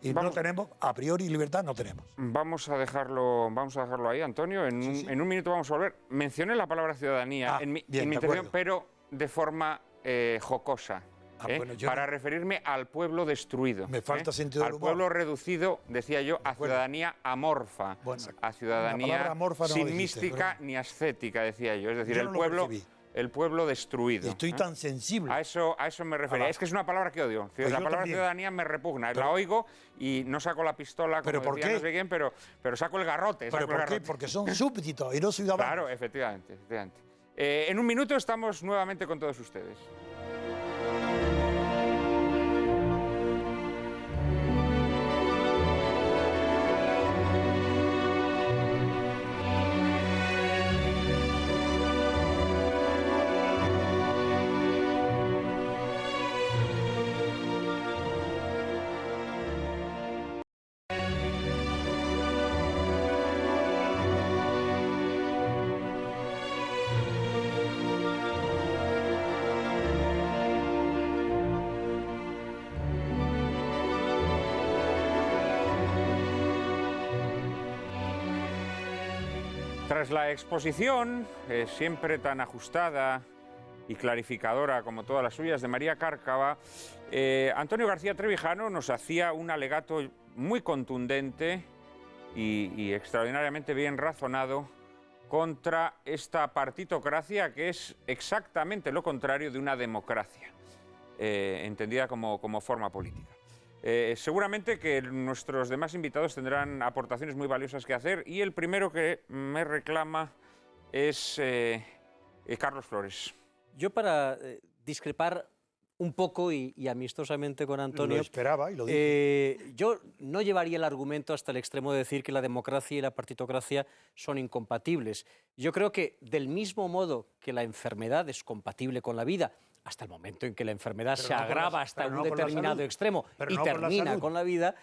S4: Y no tenemos, a priori libertad no tenemos.
S1: Vamos a dejarlo ahí, Antonio. En un minuto vamos a volver. Mencioné la palabra ciudadanía en mi intervención, pero de forma jocosa. Bueno, para referirme al pueblo destruido.
S4: Me falta sentido del humor.
S1: Al pueblo reducido, decía yo, a ciudadanía amorfa, a ciudadanía
S4: amorfa no
S1: sin mística ni ascética, decía yo. Es decir, el pueblo destruido.
S4: Y estoy tan sensible.
S1: A eso me refería. Es que es una palabra que odio. Pues la palabra ciudadanía me repugna. La oigo y no saco la pistola, como decía no sé quién, pero saco el garrote.
S4: ¿Pero por qué? Porque son súbditos y no ciudadanos.
S1: Claro, efectivamente. En un minuto estamos nuevamente con todos ustedes. Tras la exposición, siempre tan ajustada y clarificadora como todas las suyas, de María Cárcava, Antonio García Trevijano nos hacía un alegato muy contundente y extraordinariamente bien razonado contra esta partitocracia, que es exactamente lo contrario de una democracia, entendida como forma política. Seguramente que nuestros demás invitados tendrán aportaciones muy valiosas que hacer, y el primero que me reclama es Carlos Flores.
S3: Yo, para discrepar un poco y amistosamente con Antonio,
S4: lo esperaba y lo dije.
S3: yo no llevaría el argumento hasta el extremo de decir que la democracia y la partitocracia son incompatibles. Yo creo que del mismo modo que la enfermedad es compatible con la vida, hasta el momento en que la enfermedad se agrava hasta un determinado extremo y termina con la vida,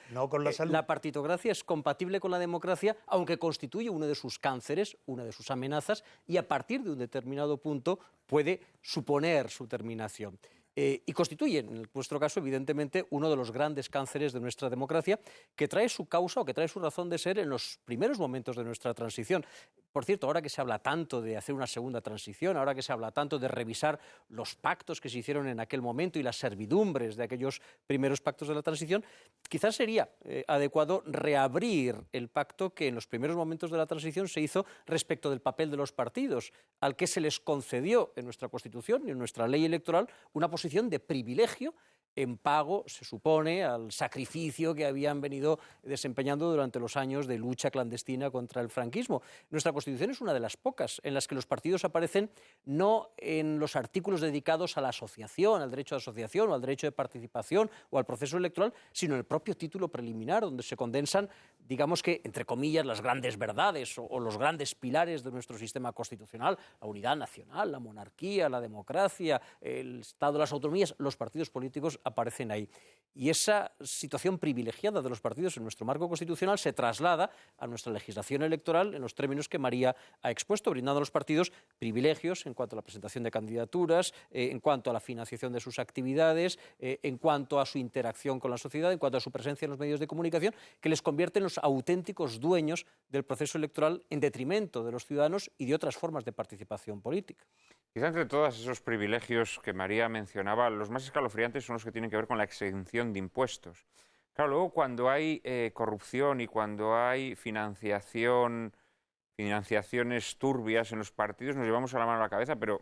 S3: la partitocracia es compatible con la democracia, aunque constituye uno de sus cánceres, una de sus amenazas, y a partir de un determinado punto puede suponer su terminación. Y constituye, en nuestro caso, evidentemente, uno de los grandes cánceres de nuestra democracia, que trae su causa o que trae su razón de ser en los primeros momentos de nuestra transición. Por cierto, ahora que se habla tanto de hacer una segunda transición, ahora que se habla tanto de revisar los pactos que se hicieron en aquel momento y las servidumbres de aquellos primeros pactos de la transición, quizás sería adecuado reabrir el pacto que en los primeros momentos de la transición se hizo respecto del papel de los partidos, al que se les concedió en nuestra Constitución y en nuestra ley electoral una posición de privilegio en pago, se supone, al sacrificio que habían venido desempeñando durante los años de lucha clandestina contra el franquismo. Nuestra Constitución es una de las pocas en las que los partidos aparecen no en los artículos dedicados a la asociación, al derecho de asociación o al derecho de participación o al proceso electoral, sino en el propio título preliminar, donde se condensan, digamos que, entre comillas, las grandes verdades o los grandes pilares de nuestro sistema constitucional: la unidad nacional, la monarquía, la democracia, el Estado de las autonomías. Los partidos políticos aparecen ahí. Y esa situación privilegiada de los partidos en nuestro marco constitucional se traslada a nuestra legislación electoral en los términos que María ha expuesto, brindando a los partidos privilegios en cuanto a la presentación de candidaturas, en cuanto a la financiación de sus actividades, en cuanto a su interacción con la sociedad, en cuanto a su presencia en los medios de comunicación, que les convierten en los auténticos dueños del proceso electoral en detrimento de los ciudadanos y de otras formas de participación política.
S1: Quizá entre todos esos privilegios que María mencionaba, los más escalofriantes son los que tienen que ver con la exención de impuestos. Claro, luego cuando hay corrupción y cuando hay financiaciones turbias en los partidos, nos llevamos a la mano a la cabeza, pero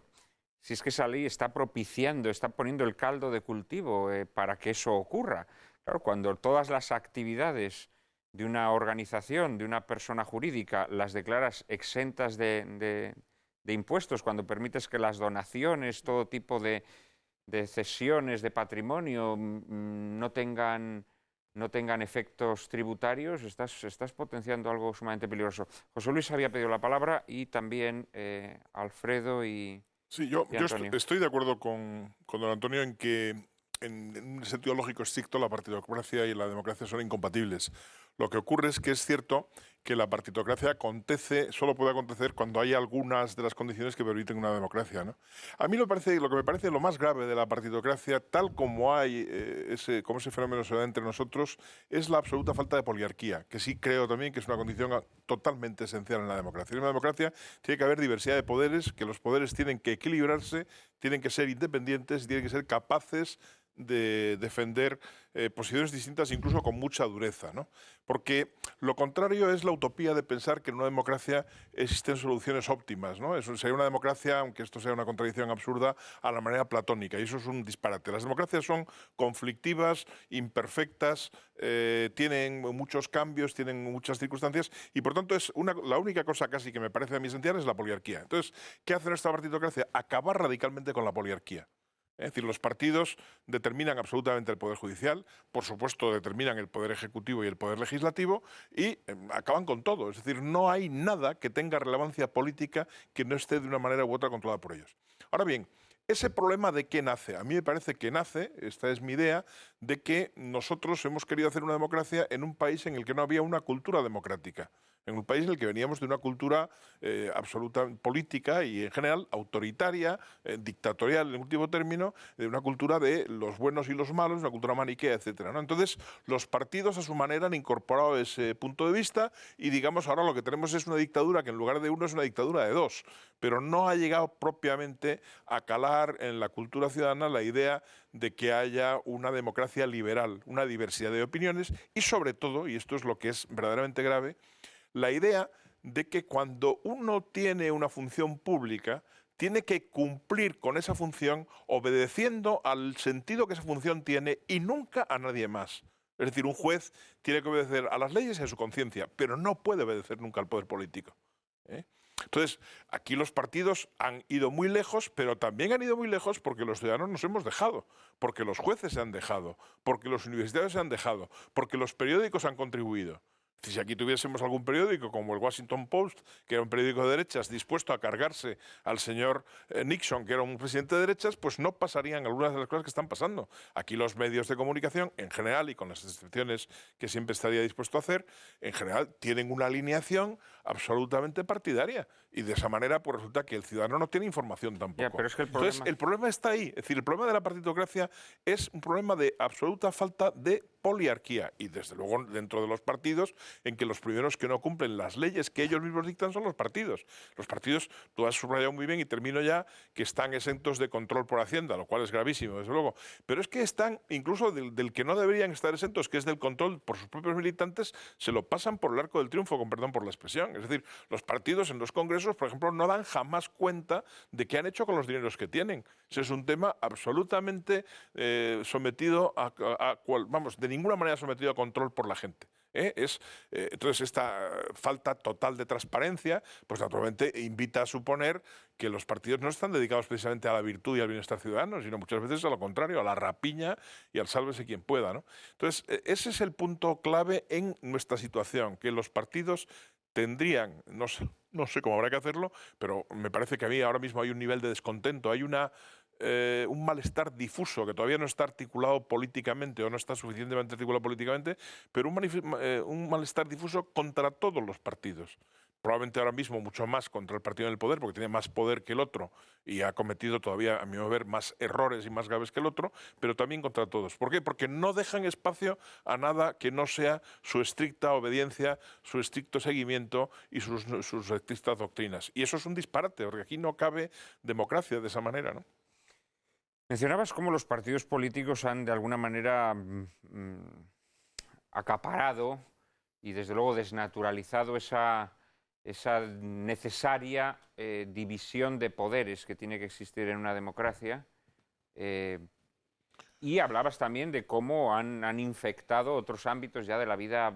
S1: si es que esa ley está propiciando, está poniendo el caldo de cultivo para que eso ocurra. Claro, cuando todas las actividades de una organización, de una persona jurídica, las declaras exentas de impuestos, cuando permites que las donaciones, todo tipo de cesiones de patrimonio no tengan efectos tributarios, estás potenciando algo sumamente peligroso. José Luis había pedido la palabra y también Alfredo y
S6: Sí, yo
S1: Antonio.
S6: estoy de acuerdo con don Antonio en que en un sentido lógico estricto la partidocracia y la democracia son incompatibles. Lo que ocurre es que es cierto que la partidocracia solo puede acontecer cuando hay algunas de las condiciones que permiten una democracia, ¿no? A mí lo que me parece lo más grave de la partidocracia, tal como hay como ese fenómeno se da entre nosotros, es la absoluta falta de poliarquía, que sí creo también que es una condición totalmente esencial en la democracia. En una democracia tiene que haber diversidad de poderes, que los poderes tienen que equilibrarse, tienen que ser independientes, tienen que ser capaces de defender posiciones distintas, incluso con mucha dureza, ¿no? Porque lo contrario es la utopía de pensar que en una democracia existen soluciones óptimas, ¿no? Eso sería una democracia, aunque esto sea una contradicción absurda, a la manera platónica, y eso es un disparate. Las democracias son conflictivas, imperfectas, tienen muchos cambios, tienen muchas circunstancias, y por tanto la única cosa casi que me parece a mí esencial es la poliarquía. Entonces, ¿qué hace nuestra partidocracia? Acabar radicalmente con la poliarquía. Es decir, los partidos determinan absolutamente el poder judicial, por supuesto determinan el poder ejecutivo y el poder legislativo y acaban con todo. Es decir, no hay nada que tenga relevancia política que no esté de una manera u otra controlada por ellos. Ahora bien, ¿ese problema de qué nace? A mí me parece que nace, esta es mi idea, de que nosotros hemos querido hacer una democracia en un país en el que no había una cultura democrática. En un país en el que veníamos de una cultura absoluta política y en general autoritaria, dictatorial en último término, de una cultura de los buenos y los malos, una cultura maniquea, etcétera, ¿no? Entonces, los partidos a su manera han incorporado ese punto de vista y digamos ahora lo que tenemos es una dictadura que en lugar de uno es una dictadura de dos, pero no ha llegado propiamente a calar en la cultura ciudadana la idea de que haya una democracia liberal, una diversidad de opiniones y sobre todo, y esto es lo que es verdaderamente grave, la idea de que cuando uno tiene una función pública, tiene que cumplir con esa función obedeciendo al sentido que esa función tiene y nunca a nadie más. Es decir, un juez tiene que obedecer a las leyes y a su conciencia, pero no puede obedecer nunca al poder político, ¿eh? Entonces, aquí los partidos han ido muy lejos, pero también han ido muy lejos porque los ciudadanos nos hemos dejado, porque los jueces se han dejado, porque los universitarios se han dejado, porque los periódicos han contribuido. Si aquí tuviésemos algún periódico como el Washington Post, que era un periódico de derechas dispuesto a cargarse al señor Nixon, que era un presidente de derechas, pues no pasarían algunas de las cosas que están pasando. Aquí los medios de comunicación, en general, y con las excepciones que siempre estaría dispuesto a hacer, en general tienen una alineación absolutamente partidaria. Y de esa manera pues resulta que el ciudadano no tiene información tampoco.
S1: Ya, pero es que
S6: Entonces, el problema está ahí. Es decir, el problema de la partidocracia es un problema de absoluta falta de poliarquía. Y desde luego dentro de los partidos, en que los primeros que no cumplen las leyes que ellos mismos dictan son los partidos. Los partidos, tú has subrayado muy bien y termino ya, que están exentos de control por Hacienda, lo cual es gravísimo, desde luego. Pero es que están, incluso del que no deberían estar exentos, que es del control por sus propios militantes, se lo pasan por el arco del triunfo, con perdón por la expresión. Es decir, los partidos en los congresos, por ejemplo, no dan jamás cuenta de qué han hecho con los dineros que tienen. Ese es un tema absolutamente sometido vamos, de ninguna manera sometido a control por la gente. Entonces, esta falta total de transparencia, pues naturalmente invita a suponer que los partidos no están dedicados precisamente a la virtud y al bienestar ciudadano, sino muchas veces a lo contrario, a la rapiña y al sálvese quien pueda, ¿no? Entonces, ese es el punto clave en nuestra situación, que los partidos tendrían, no sé cómo habrá que hacerlo, pero me parece que a mí ahora mismo hay un nivel de descontento, hay un malestar difuso que todavía no está articulado políticamente o no está suficientemente articulado políticamente, pero un malestar difuso contra todos los partidos. Probablemente ahora mismo mucho más contra el partido en el poder, porque tiene más poder que el otro y ha cometido todavía, a mi ver, más errores y más graves que el otro, pero también contra todos. ¿Por qué? Porque no dejan espacio a nada que no sea su estricta obediencia, su estricto seguimiento y sus estrictas doctrinas. Y eso es un disparate, porque aquí no cabe democracia de esa manera, ¿no?
S1: Mencionabas cómo los partidos políticos han de alguna manera acaparado y desde luego desnaturalizado esa necesaria división de poderes que tiene que existir en una democracia. Y hablabas también de cómo han infectado otros ámbitos ya de la vida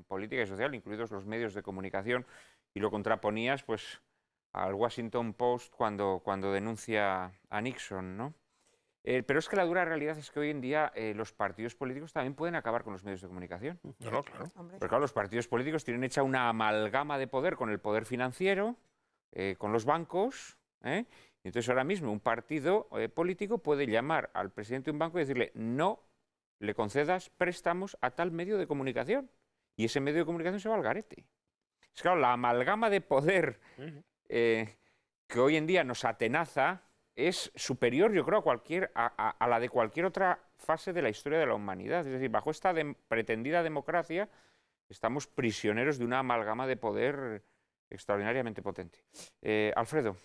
S1: política y social, incluidos los medios de comunicación, y lo contraponías pues al Washington Post cuando denuncia a Nixon, ¿no? Pero es que la dura realidad es que hoy en día los partidos políticos también pueden acabar con los medios de comunicación.
S6: No, claro.
S1: Pero claro, los partidos políticos tienen hecha una amalgama de poder con el poder financiero, con los bancos, ¿eh? Entonces ahora mismo un partido político puede llamar al presidente de un banco y decirle no le concedas préstamos a tal medio de comunicación. Y ese medio de comunicación se va al garete. Es claro, la amalgama de poder que hoy en día nos atenaza es superior, yo creo, a la de cualquier otra fase de la historia de la humanidad. Es decir, bajo esta pretendida democracia estamos prisioneros de una amalgama de poder extraordinariamente potente. Alfredo.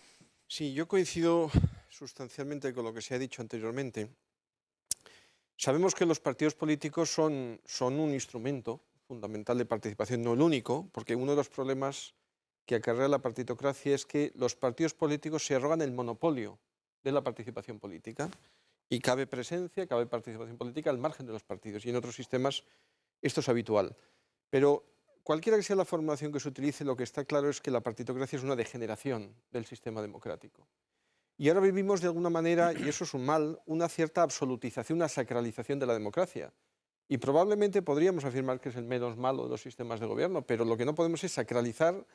S5: Sí, yo coincido sustancialmente con lo que se ha dicho anteriormente. Sabemos que los partidos políticos son un instrumento fundamental de participación, no el único, porque uno de los problemas que acarrea la partitocracia es que los partidos políticos se arrogan el monopolio de la participación política y cabe presencia, cabe participación política al margen de los partidos, y en otros sistemas esto es habitual. Pero cualquiera que sea la formulación que se utilice, lo que está claro es que la partitocracia es una degeneración del sistema democrático. Y ahora vivimos de alguna manera, y eso es un mal, una cierta absolutización, una sacralización de la democracia. Y probablemente podríamos afirmar que es el menos malo de los sistemas de gobierno, pero lo que no podemos es sacralizar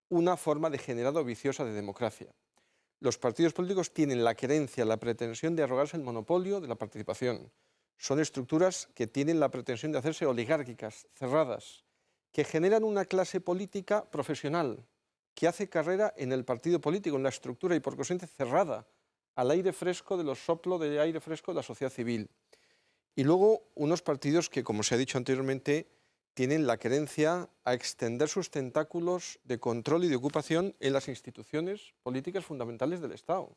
S5: una forma degenerada o viciosa de democracia. Los partidos políticos tienen la querencia, la pretensión de arrogarse el monopolio de la participación. Son estructuras que tienen la pretensión de hacerse oligárquicas, cerradas, que generan una clase política profesional, que hace carrera en el partido político, en la estructura, y por consiguiente cerrada al aire fresco de los soplos de aire fresco de la sociedad civil. Y luego unos partidos que, como se ha dicho anteriormente, tienen la querencia a extender sus tentáculos de control y de ocupación en las instituciones políticas fundamentales del Estado.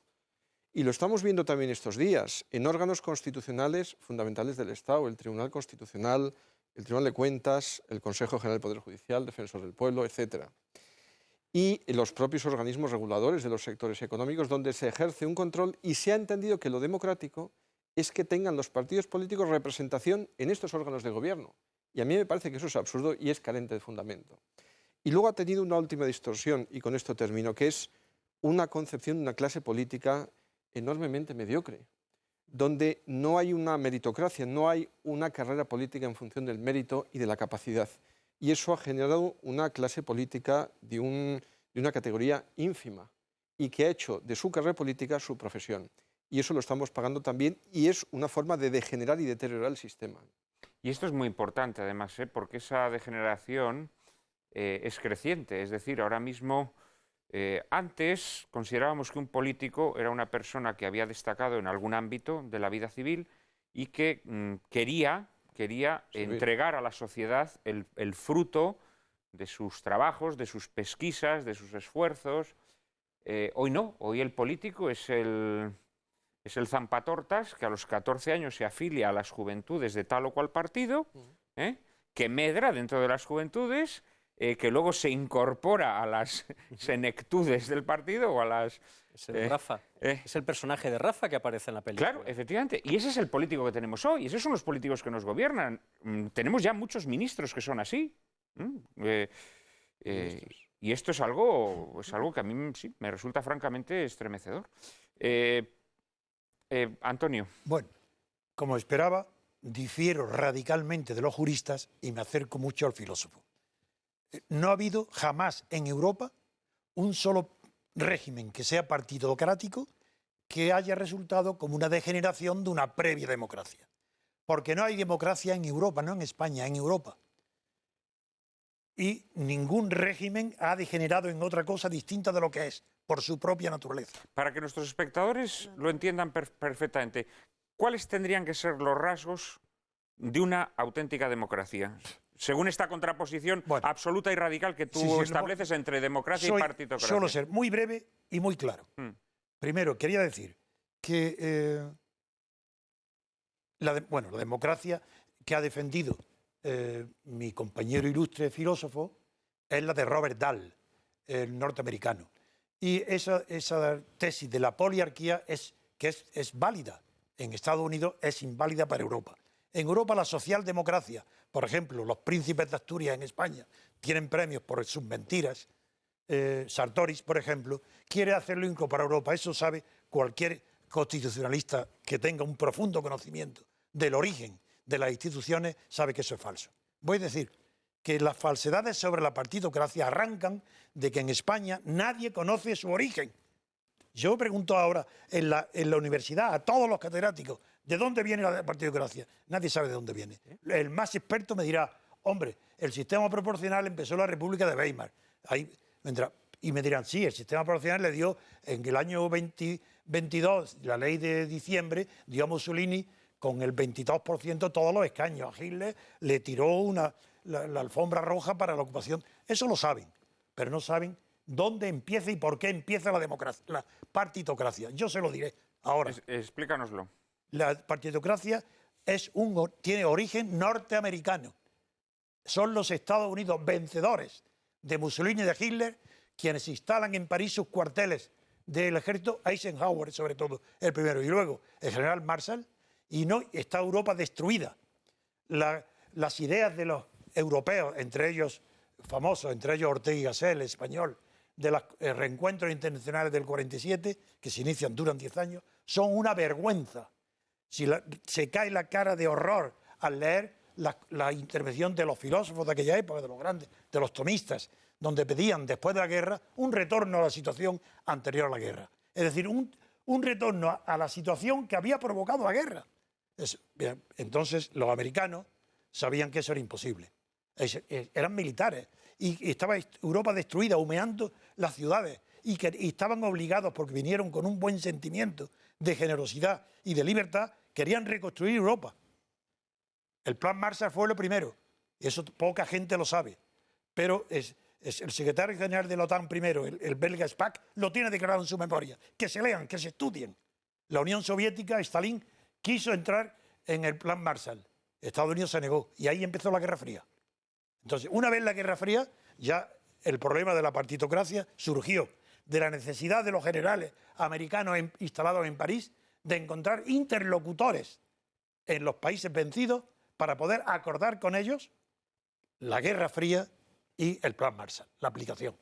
S5: Y lo estamos viendo también estos días, en órganos constitucionales fundamentales del Estado, el Tribunal Constitucional, el Tribunal de Cuentas, el Consejo General del Poder Judicial, Defensor del Pueblo, etc. Y los propios organismos reguladores de los sectores económicos, donde se ejerce un control y se ha entendido que lo democrático es que tengan los partidos políticos representación en estos órganos de gobierno. Y a mí me parece que eso es absurdo y es carente de fundamento. Y luego ha tenido una última distorsión, y con esto termino, que es una concepción de una clase política enormemente mediocre, donde no hay una meritocracia, no hay una carrera política en función del mérito y de la capacidad. Y eso ha generado una clase política de una categoría ínfima y que ha hecho de su carrera política su profesión. Y eso lo estamos pagando también, y es una forma de degenerar y deteriorar el sistema.
S1: Y esto es muy importante, además, porque esa degeneración es creciente. Es decir, ahora mismo, antes considerábamos que un político era una persona que había destacado en algún ámbito de la vida civil y que quería entregar a la sociedad el fruto de sus trabajos, de sus pesquisas, de sus esfuerzos. Hoy no, hoy el político es el zampatortas que a los 14 años se afilia a las juventudes de tal o cual partido, que medra dentro de las juventudes, que luego se incorpora a las senectudes del partido o a las...
S3: Es el Rafa. Es el personaje de Rafa que aparece en la película.
S1: Claro, efectivamente. Y ese es el político que tenemos hoy. Esos son los políticos que nos gobiernan. Tenemos ya muchos ministros que son así. Y esto es algo que a mí sí, me resulta francamente estremecedor. Antonio.
S4: Bueno, como esperaba, difiero radicalmente de los juristas y me acerco mucho al filósofo. No ha habido jamás en Europa un solo régimen que sea partidocrático que haya resultado como una degeneración de una previa democracia. Porque no hay democracia en Europa, no en España, en Europa. Y ningún régimen ha degenerado en otra cosa distinta de lo que es, por su propia naturaleza.
S1: Para que nuestros espectadores lo entiendan perfectamente, ¿cuáles tendrían que ser los rasgos de una auténtica democracia? Según esta contraposición absoluta y radical que tú estableces entre democracia y partitocracia.
S4: Solo ser muy breve y muy claro. Primero, quería decir que la democracia que ha defendido mi compañero ilustre filósofo es la de Robert Dahl, el norteamericano. Y esa tesis de la poliarquía es válida, en Estados Unidos es inválida para Europa. En Europa la socialdemocracia, por ejemplo, los príncipes de Asturias en España tienen premios por sus mentiras. Sartori, por ejemplo, quiere hacerlo incluso para Europa. Eso sabe cualquier constitucionalista que tenga un profundo conocimiento del origen de las instituciones, sabe que eso es falso. Voy a decir que las falsedades sobre la partidocracia arrancan de que en España nadie conoce su origen. Yo pregunto ahora en la universidad a todos los catedráticos, ¿de dónde viene la partidocracia? Nadie sabe de dónde viene. El más experto me dirá, hombre, el sistema proporcional empezó en la República de Weimar. Ahí vendrá. Y me dirán, sí, el sistema proporcional le dio, en el año 22, la ley de diciembre, dio a Mussolini con el 22% todos los escaños. A Hitler le tiró la alfombra roja para la ocupación. Eso lo saben, pero no saben dónde empieza y por qué empieza la democracia, la partitocracia. Yo se lo diré ahora.
S1: Explícanoslo.
S4: La partitocracia tiene origen norteamericano. Son los Estados Unidos vencedores de Mussolini y de Hitler quienes instalan en París sus cuarteles del ejército, Eisenhower sobre todo, el primero, y luego el general Marshall, y no está Europa destruida. Las ideas de los europeos, entre ellos famosos, entre ellos Ortega y Gasset, el español, de los reencuentros internacionales del 47, que se inician, duran 10 años, son una vergüenza. Se cae la cara de horror al leer la intervención de los filósofos de aquella época, de los grandes, de los tomistas, donde pedían, después de la guerra, un retorno a la situación anterior a la guerra. Es decir, un retorno a la situación que había provocado la guerra. Bien, entonces, los americanos sabían que eso era imposible. Eran militares y estaba Europa destruida, humeando las ciudades y estaban obligados, porque vinieron con un buen sentimiento de generosidad y de libertad, querían reconstruir Europa. El plan Marshall fue lo primero, y eso poca gente lo sabe, pero el secretario general de la OTAN primero, el belga Spaak, lo tiene declarado en su memoria. Que se lean, que se estudien. La Unión Soviética, Stalin, quiso entrar en el plan Marshall. Estados Unidos se negó y ahí empezó la Guerra Fría. Entonces, una vez la Guerra Fría, ya el problema de la partitocracia surgió de la necesidad de los generales americanos instalados en París de encontrar interlocutores en los países vencidos para poder acordar con ellos la Guerra Fría y el plan Marshall, la aplicación.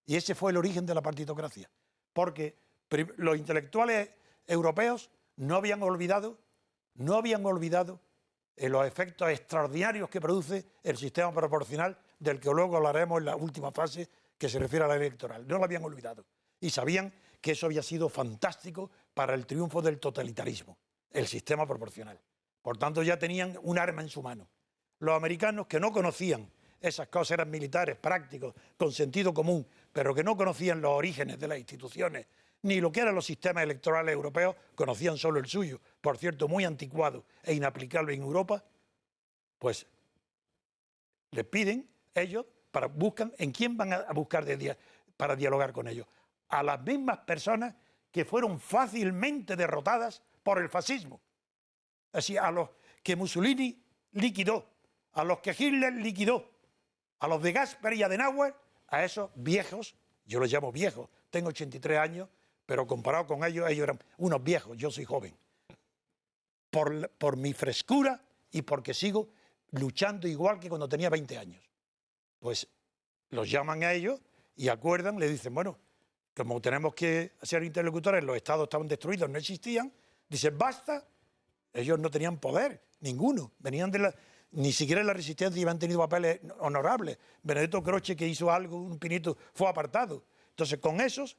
S4: Y ese fue el origen de la partitocracia, porque los intelectuales europeos no habían olvidado los efectos extraordinarios que produce el sistema proporcional, del que luego hablaremos en la última fase, que se refiere a la ley electoral. No lo habían olvidado. Y sabían que eso había sido fantástico para el triunfo del totalitarismo, el sistema proporcional. Por tanto, ya tenían un arma en su mano. Los americanos, que no conocían esas cosas, eran militares, prácticos, con sentido común, pero que no conocían los orígenes de las instituciones, ni lo que eran los sistemas electorales europeos, conocían solo el suyo, por cierto, muy anticuado e inaplicable en Europa, pues les piden ellos, buscan en quién van a buscar para dialogar con ellos. A las mismas personas que fueron fácilmente derrotadas por el fascismo. Así, a los que Mussolini liquidó, a los que Hitler liquidó, a los de Gaspar y Adenauer, a esos viejos, yo los llamo viejos, tengo 83 años, pero comparado con ellos eran unos viejos, yo soy joven. Por mi frescura y porque sigo luchando igual que cuando tenía 20 años. Pues los llaman a ellos y acuerdan, le dicen, bueno, como tenemos que ser interlocutores, los estados estaban destruidos, no existían, dicen, basta. Ellos no tenían poder, ninguno, venían ni siquiera en la resistencia habían tenido papeles honorables. Benedetto Croce, que hizo algo, un pinito, fue apartado. Entonces, con esos,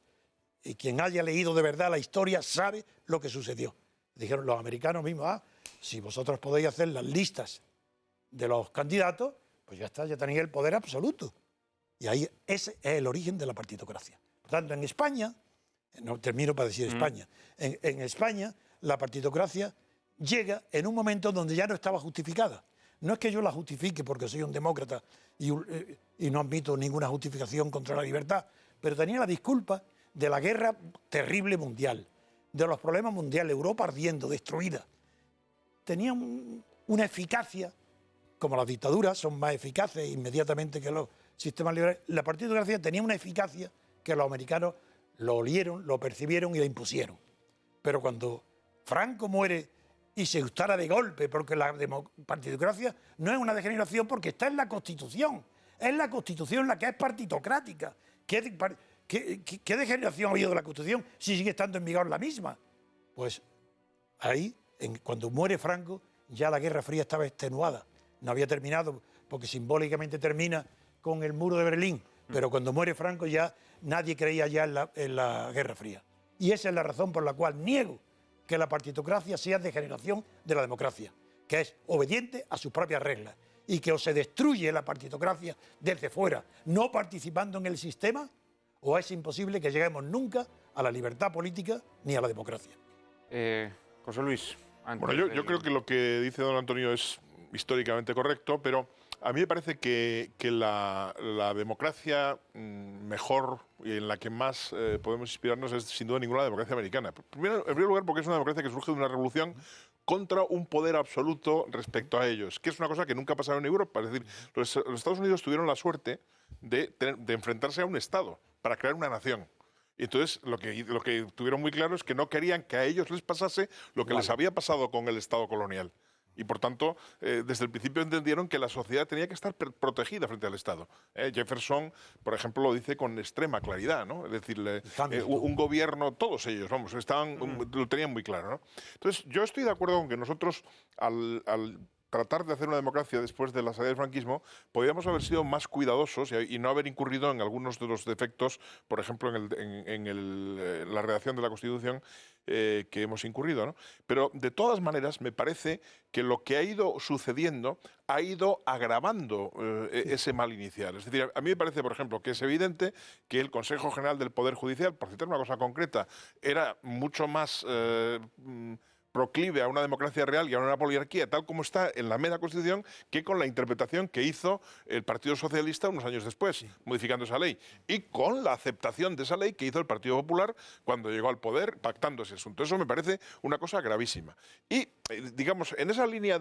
S4: y quien haya leído de verdad la historia sabe lo que sucedió. Dijeron los americanos mismos, si vosotros podéis hacer las listas de los candidatos, pues ya está, ya tenéis el poder absoluto. Y ahí ese es el origen de la partitocracia. Por tanto, en España, no termino para decir España, en España la partitocracia llega en un momento donde ya no estaba justificada. No es que yo la justifique porque soy un demócrata y no admito ninguna justificación contra la libertad, pero tenía la disculpa de la guerra terrible mundial, de los problemas mundiales, Europa ardiendo, destruida. Tenía una eficacia, como las dictaduras son más eficaces inmediatamente que los sistemas liberales, la partitocracia tenía una eficacia que los americanos lo olieron, lo percibieron y la impusieron. Pero cuando Franco muere y se gustara de golpe, porque la partitocracia no es una degeneración porque está en la Constitución. Es la Constitución la que es partitocrática. ¿Qué degeneración ha habido de la Constitución si sigue estando en vigor la misma? Pues ahí, cuando muere Franco, ya la Guerra Fría estaba extenuada. No había terminado, porque simbólicamente termina con el muro de Berlín. Pero cuando muere Franco ya nadie creía ya en la Guerra Fría. Y esa es la razón por la cual niego que la partitocracia sea degeneración de la democracia, que es obediente a sus propias reglas, y que o se destruye la partitocracia desde fuera, no participando en el sistema, o es imposible que lleguemos nunca a la libertad política ni a la democracia.
S1: José Luis.
S6: Bueno, yo creo que lo que dice don Antonio es históricamente correcto, pero a mí me parece que la democracia mejor y en la que más podemos inspirarnos es sin duda ninguna la democracia americana. En primer lugar porque es una democracia que surge de una revolución contra un poder absoluto respecto a ellos, que es una cosa que nunca ha pasado en Europa. Es decir, los Estados Unidos tuvieron la suerte de enfrentarse a un Estado para crear una nación. Y entonces lo que tuvieron muy claro es que no querían que a ellos les pasase lo que les había pasado con el Estado colonial. Y por tanto, desde el principio entendieron que la sociedad tenía que estar protegida frente al Estado. Jefferson, por ejemplo, lo dice con extrema claridad, ¿no? Es decir, un gobierno, todos ellos, vamos, lo tenían muy claro, ¿no? Entonces, yo estoy de acuerdo con que nosotros, al tratar de hacer una democracia después de la salida del franquismo, podríamos haber sido más cuidadosos y no haber incurrido en algunos de los defectos, por ejemplo, en la redacción de la Constitución que hemos incurrido, ¿no? Pero, de todas maneras, me parece que lo que ha ido sucediendo ha ido agravando ese mal inicial. Es decir, a mí me parece, por ejemplo, que es evidente que el Consejo General del Poder Judicial, por citar una cosa concreta, era mucho más proclive a una democracia real y a una poliarquía, tal como está en la mera Constitución, que con la interpretación que hizo el Partido Socialista unos años después, modificando esa ley, y con la aceptación de esa ley que hizo el Partido Popular cuando llegó al poder, pactando ese asunto. Eso me parece una cosa gravísima. Y, digamos, en esa línea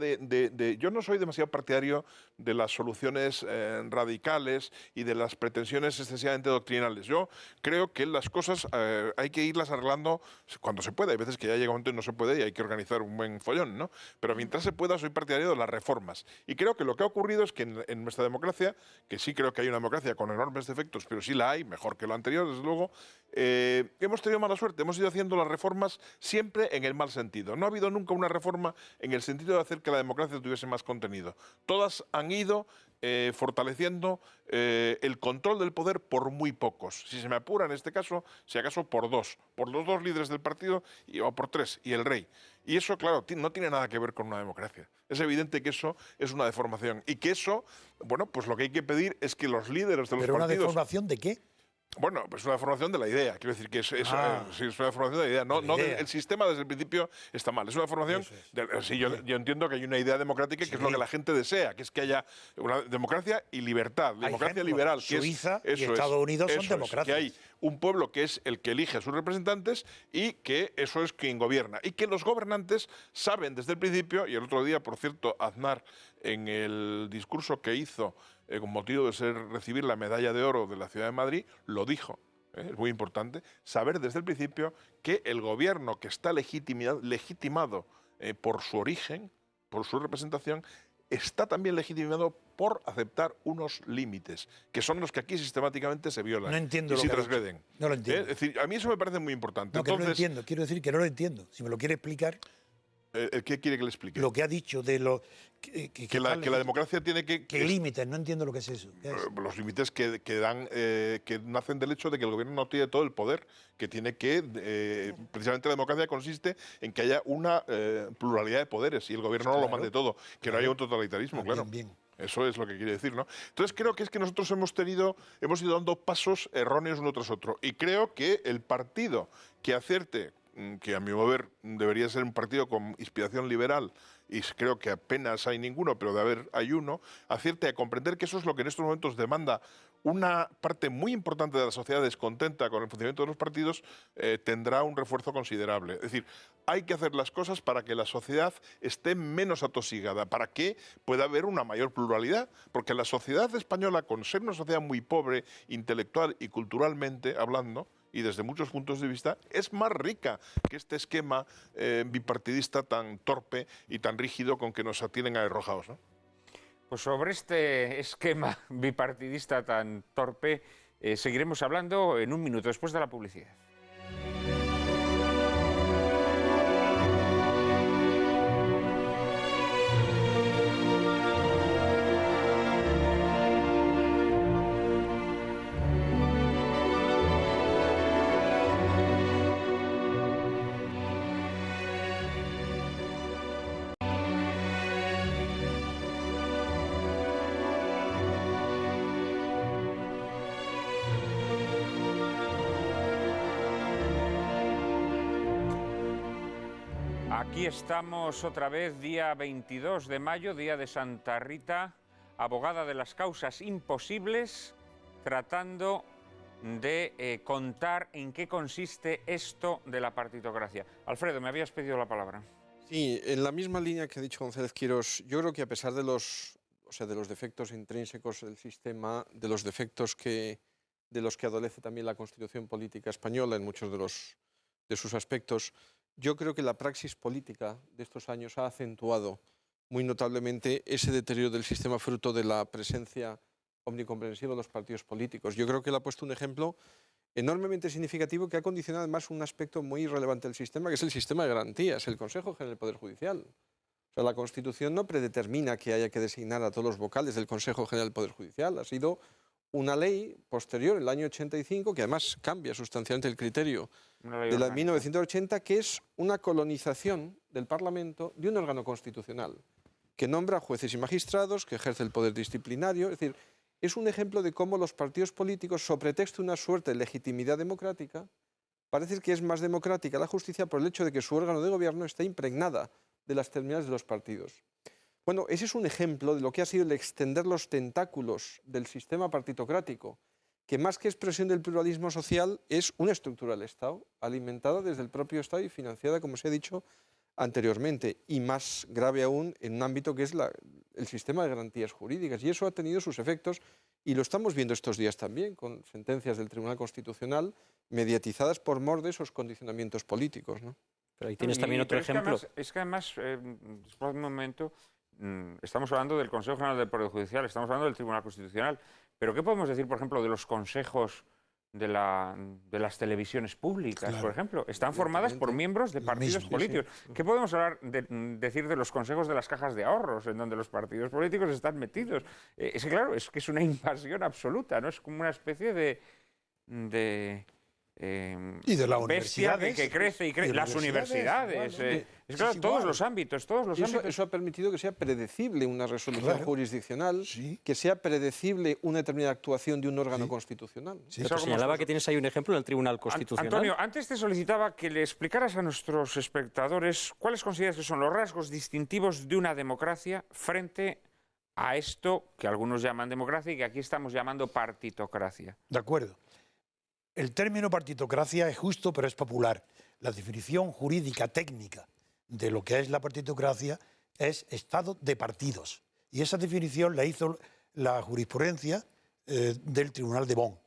S6: yo no soy demasiado partidario de las soluciones radicales y de las pretensiones excesivamente doctrinales. Yo creo que las cosas hay que irlas arreglando cuando se puede. Hay veces que ya llega un momento y no se puede y hay que organizar un buen follón, ¿no? Pero mientras se pueda, soy partidario de las reformas. Y creo que lo que ha ocurrido es que en nuestra democracia, que sí creo que hay una democracia con enormes defectos, pero sí la hay, mejor que lo anterior, desde luego, hemos tenido mala suerte. Hemos ido haciendo las reformas siempre en el mal sentido. No ha habido nunca una reforma en el sentido de hacer que la democracia tuviese más contenido. Todas han ido fortaleciendo el control del poder por muy pocos. Si se me apura, en este caso, si acaso por los dos líderes del partido o por tres, y el rey. Y eso, claro, no tiene nada que ver con una democracia. Es evidente que eso es una deformación. Y que eso, bueno, pues lo que hay que pedir es que los líderes de los
S4: partidos... ¿Pero una deformación de qué?
S6: Bueno, pues una deformación de la idea. Quiero decir que es una deformación de la idea. No el sistema desde el principio está mal. Es una deformación... Sí, yo entiendo que hay una idea democrática que es lo que la gente desea, que es que haya una democracia y libertad. Democracia liberal.
S4: Suiza y Estados Unidos son democracias.
S6: Que hay un pueblo que es el que elige a sus representantes y que eso es quien gobierna. Y que los gobernantes saben desde el principio, y el otro día, por cierto, Aznar, en el discurso que hizo con motivo de recibir la medalla de oro de la Ciudad de Madrid, lo dijo. Es muy importante saber desde el principio que el gobierno que está legitimado por su origen, por su representación, está también legitimado por aceptar unos límites, que son los que aquí sistemáticamente se violan.
S4: No entiendo
S6: y
S4: lo
S6: se
S4: que
S6: transgreden.
S4: No lo entiendo.
S6: Es decir, a mí eso me parece muy importante.
S4: No, que no lo entiendo. Quiero decir que no lo entiendo. Si me lo quiere explicar...
S6: ¿Qué quiere que le explique?
S4: Lo que ha dicho de lo...
S6: Que la democracia tiene que...
S4: ¿Qué límites? No entiendo lo que es eso. ¿Qué es?
S6: Los límites que nacen del hecho de que el gobierno no tiene todo el poder, que tiene que... precisamente la democracia consiste en que haya una pluralidad de poderes y el gobierno no lo mande todo, que no haya un totalitarismo, claro.
S4: Bien.
S6: Eso es lo que quiere decir, ¿no? Entonces creo que es que nosotros hemos ido dando pasos erróneos uno tras otro. Y creo que el partido que acierte, que a mi ver debería ser un partido con inspiración liberal, y creo que apenas hay ninguno, pero de haber hay uno, acierte a comprender que eso es lo que en estos momentos demanda una parte muy importante de la sociedad descontenta con el funcionamiento de los partidos, tendrá un refuerzo considerable. Es decir, hay que hacer las cosas para que la sociedad esté menos atosigada, para que pueda haber una mayor pluralidad, porque la sociedad española, con ser una sociedad muy pobre intelectual y culturalmente hablando, y desde muchos puntos de vista es más rica que este esquema bipartidista tan torpe y tan rígido con que nos atienen a arrojados, ¿no?
S1: Pues sobre este esquema bipartidista tan torpe seguiremos hablando en un minuto después de la publicidad. Aquí estamos otra vez, día 22 de mayo, día de Santa Rita, abogada de las causas imposibles, tratando de contar en qué consiste esto de la partitocracia. Alfredo, me habías pedido la palabra.
S5: Sí, en la misma línea que ha dicho González Quirós, yo creo que a pesar de los defectos intrínsecos del sistema, de los defectos de los que adolece también la Constitución política española en muchos de sus aspectos, yo creo que la praxis política de estos años ha acentuado muy notablemente ese deterioro del sistema fruto de la presencia omnicomprensiva de los partidos políticos. Yo creo que él ha puesto un ejemplo enormemente significativo que ha condicionado además un aspecto muy relevante del sistema, que es el sistema de garantías, el Consejo General del Poder Judicial. O sea, la Constitución no predetermina que haya que designar a todos los vocales del Consejo General del Poder Judicial. Ha sido una ley posterior, el año 85, que además cambia sustancialmente el criterio de la de 1980, que es una colonización del Parlamento de un órgano constitucional, que nombra jueces y magistrados, que ejerce el poder disciplinario. Es decir, es un ejemplo de cómo los partidos políticos, sobre pretexto de una suerte de legitimidad democrática, parece que es más democrática la justicia por el hecho de que su órgano de gobierno está impregnada de las terminales de los partidos. Bueno, ese es un ejemplo de lo que ha sido el extender los tentáculos del sistema partitocrático, que más que expresión del pluralismo social es una estructura del Estado, alimentada desde el propio Estado y financiada, como se ha dicho anteriormente, y más grave aún en un ámbito que es el sistema de garantías jurídicas. Y eso ha tenido sus efectos, y lo estamos viendo estos días también, con sentencias del Tribunal Constitucional mediatizadas por mor de esos condicionamientos políticos, ¿no?
S3: Pero ahí tienes también otro ejemplo.
S1: Es que además, después de un momento, estamos hablando del Consejo General del Poder Judicial, estamos hablando del Tribunal Constitucional, pero ¿qué podemos decir, por ejemplo, de los consejos de las televisiones públicas,
S4: Claro.
S1: por ejemplo? Están formadas por miembros de partidos políticos.
S4: Sí.
S1: ¿Qué podemos decir de los consejos de las cajas de ahorros, en donde los partidos políticos están metidos? Es que, claro, es que es una invasión absoluta, ¿no? Es como una especie de
S4: Y de las
S1: bestia
S4: universidades.
S1: que crece y crece.
S4: Y de
S1: Las universidades.
S4: igual, ¿no?
S1: Es claro,
S4: Es
S1: todos
S4: igual.
S1: los ámbitos, todos los
S5: Y
S1: ámbitos.
S5: eso ha permitido que sea predecible una resolución
S4: Claro.
S5: jurisdiccional,
S4: Sí.
S5: que sea predecible una determinada actuación de un órgano
S4: Sí.
S5: constitucional.
S4: Sí.
S3: Pero te señalaba que tienes ahí un ejemplo en el Tribunal Constitucional.
S1: Antonio, antes te solicitaba que le explicaras a nuestros espectadores cuáles consideras que son los rasgos distintivos de una democracia frente a esto que algunos llaman democracia y que aquí estamos llamando partitocracia.
S4: De acuerdo. El término partitocracia es justo, pero es popular. La definición jurídica técnica de lo que es la partitocracia es estado de partidos. Y esa definición la hizo la jurisprudencia del Tribunal de Bonn.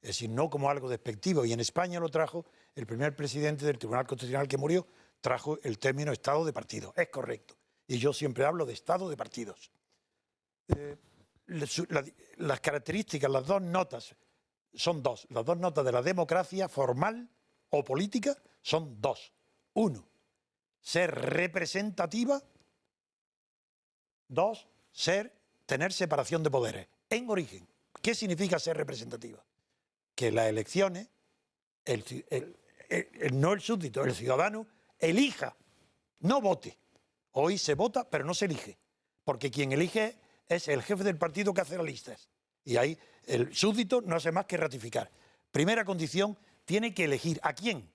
S4: Es decir, no como algo despectivo. Y en España lo trajo el primer presidente del Tribunal Constitucional que murió, trajo el término estado de partidos. Es correcto. Y yo siempre hablo de estado de partidos. Las características, las dos notas, son dos. Las dos notas de la democracia formal o política son dos. Uno, ser representativa. Dos, tener separación de poderes. En origen, ¿qué significa ser representativa? Que las elecciones, no el súbdito, el ciudadano, elija, no vote. Hoy se vota, pero no se elige. Porque quien elige es el jefe del partido que hace las listas. Y ahí el súbdito no hace más que ratificar. Primera condición, tiene que elegir. ¿A quién?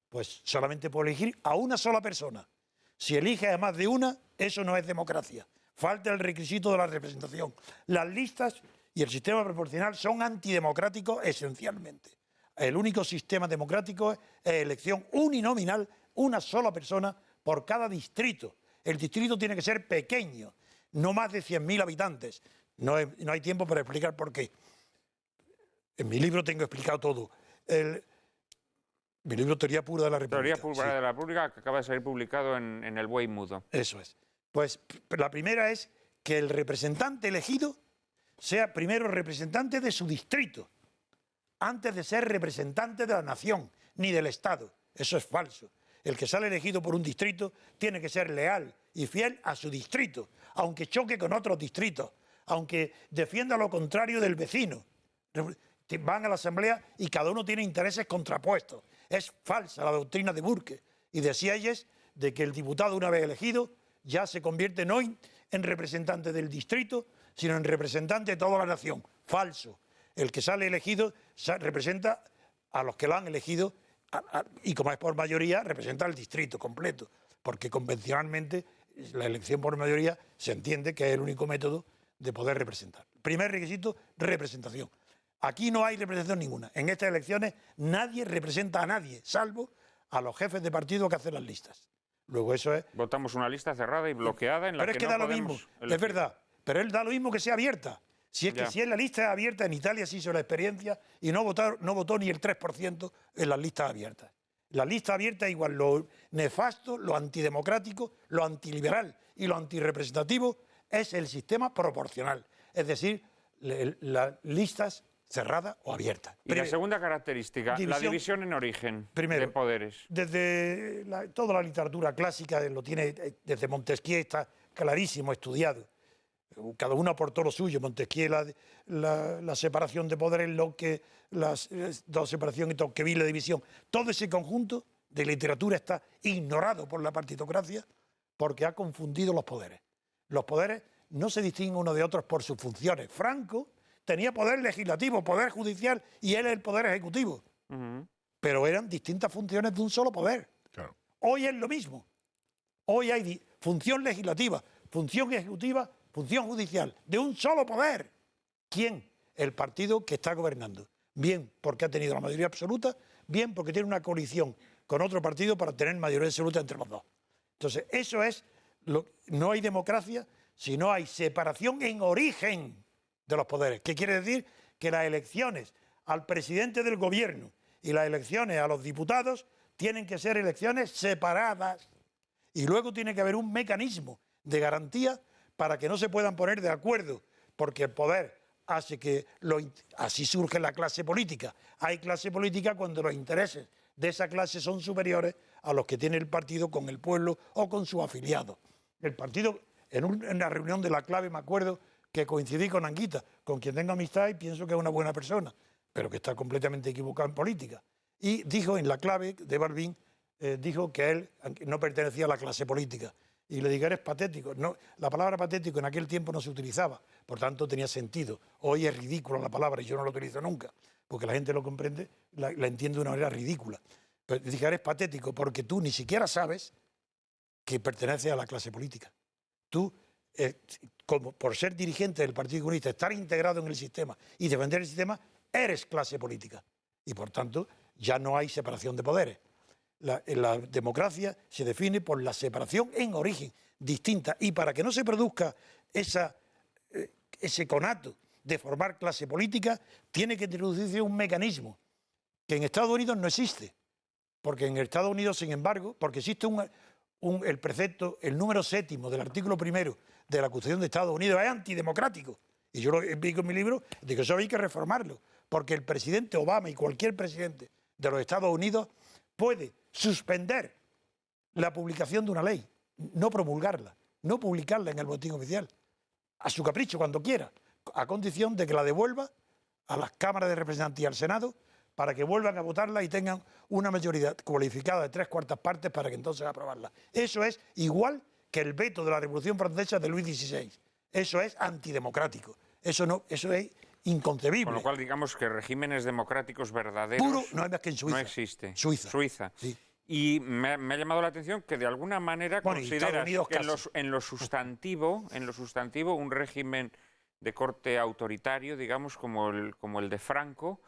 S4: Pues solamente puede elegir a una sola persona. Si elige a más de una, eso no es democracia. Falta el requisito de la representación. Las listas y el sistema proporcional son antidemocráticos esencialmente. El único sistema democrático es elección uninominal, una sola persona por cada distrito. El distrito tiene que ser pequeño, no más de 100.000 habitantes. No hay tiempo para explicar por qué. En mi libro tengo explicado todo. Mi libro Teoría Pura de la República.
S1: Teoría Pura de la República, que acaba de salir publicado en El Buey Mudo.
S4: Eso es. Pues la primera es que el representante elegido sea primero representante de su distrito, antes de ser representante de la nación, ni del Estado. Eso es falso. El que sale elegido por un distrito tiene que ser leal y fiel a su distrito, aunque choque con otros distritos, aunque defienda lo contrario del vecino. Van a la asamblea y cada uno tiene intereses contrapuestos. Es falsa la doctrina de Burke y de Sieyes de que el diputado, una vez elegido, ya se convierte no en representante del distrito, sino en representante de toda la nación. Falso. El que sale elegido representa a los que lo han elegido y, como es por mayoría, representa al distrito completo, porque convencionalmente la elección por mayoría se entiende que es el único método de poder representar. Primer requisito, representación. Aquí no hay representación ninguna. En estas elecciones nadie representa a nadie, salvo a los jefes de partido que hacen las listas. Luego eso es...
S1: Votamos una lista cerrada y bloqueada en la
S4: pero es que
S1: no
S4: da lo
S1: podemos
S4: mismo,
S1: elegir.
S4: es verdad. Pero él da lo mismo que sea abierta. Si es que
S1: Ya.
S4: si es la lista es abierta, en Italia se hizo la experiencia y no votó ni el 3% en las listas abiertas. La lista abierta es igual lo nefasto, lo antidemocrático, lo antiliberal y lo antirrepresentativo es el sistema proporcional. Es decir, las listas cerradas o abiertas.
S1: Y la segunda característica, la división en origen
S4: Primero,
S1: de poderes.
S4: Desde toda la literatura clásica lo tiene, desde Montesquieu está clarísimo, estudiado. Cada uno aportó lo suyo. Montesquieu la separación de poderes, Locke la separación y Tocqueville la división. Todo ese conjunto de literatura está ignorado por la partitocracia porque ha confundido los poderes. Los poderes no se distinguen unos de otros por sus funciones. Franco tenía poder legislativo, poder judicial y él el poder ejecutivo. Pero eran distintas funciones de un solo poder.
S6: Claro.
S4: Hoy es lo mismo. Hoy hay función legislativa, función ejecutiva, función judicial, de un solo poder. ¿Quién? El partido que está gobernando. Bien porque ha tenido la mayoría absoluta, bien porque tiene una coalición con otro partido para tener mayoría absoluta entre los dos. Entonces, eso es, no hay democracia si no hay separación en origen de los poderes. ¿Qué quiere decir? Que las elecciones al presidente del gobierno y las elecciones a los diputados tienen que ser elecciones separadas. Y luego tiene que haber un mecanismo de garantía para que no se puedan poner de acuerdo, porque el poder hace que así surge la clase política. Hay clase política cuando los intereses de esa clase son superiores a los que tiene el partido con el pueblo o con sus afiliados. El partido, en una reunión de la clave, me acuerdo que coincidí con Anguita, con quien tengo amistad y pienso que es una buena persona, pero que está completamente equivocado en política. Y dijo en la clave de Balbín, dijo que él no pertenecía a la clase política. Y le digo, eres patético. No, la palabra patético en aquel tiempo no se utilizaba, por tanto tenía sentido. Hoy es ridícula la palabra y yo no la utilizo nunca, porque la gente lo comprende, la entiende de una manera ridícula. Pero dije, eres patético porque tú ni siquiera sabes que perteneces a la clase política. Tú, como por ser dirigente del Partido Comunista, estar integrado en el sistema y defender el sistema, eres clase política. Y por tanto, ya no hay separación de poderes. La democracia se define por la separación en origen distinta. Y para que no se produzca ese conato de formar clase política, tiene que introducirse un mecanismo que en Estados Unidos no existe. Porque en Estados Unidos, sin embargo, porque existe el precepto, el número 7 del artículo 1 de la Constitución de Estados Unidos, es antidemocrático. Y yo lo explico en mi libro, de que eso hay que reformarlo. Porque el presidente Obama y cualquier presidente de los Estados Unidos puede suspender la publicación de una ley, no promulgarla, no publicarla en el boletín oficial, a su capricho, cuando quiera, a condición de que la devuelva a las cámaras de representantes y al Senado para que vuelvan a votarla y tengan una mayoría cualificada de 3/4 partes para que entonces aprobarla. Eso es igual que el veto de la Revolución Francesa de Luis XVI. Eso es antidemocrático. Eso es inconcebible.
S1: Con lo cual, digamos que regímenes democráticos verdaderos
S4: Puro, no hay más que en Suiza.
S1: no existe.
S4: Suiza. Sí.
S1: Y me ha llamado la atención que de alguna manera
S4: Bueno, y Estados
S1: consideras
S4: Unidos
S1: que en lo sustantivo, un régimen de corte autoritario, digamos, como el de Franco,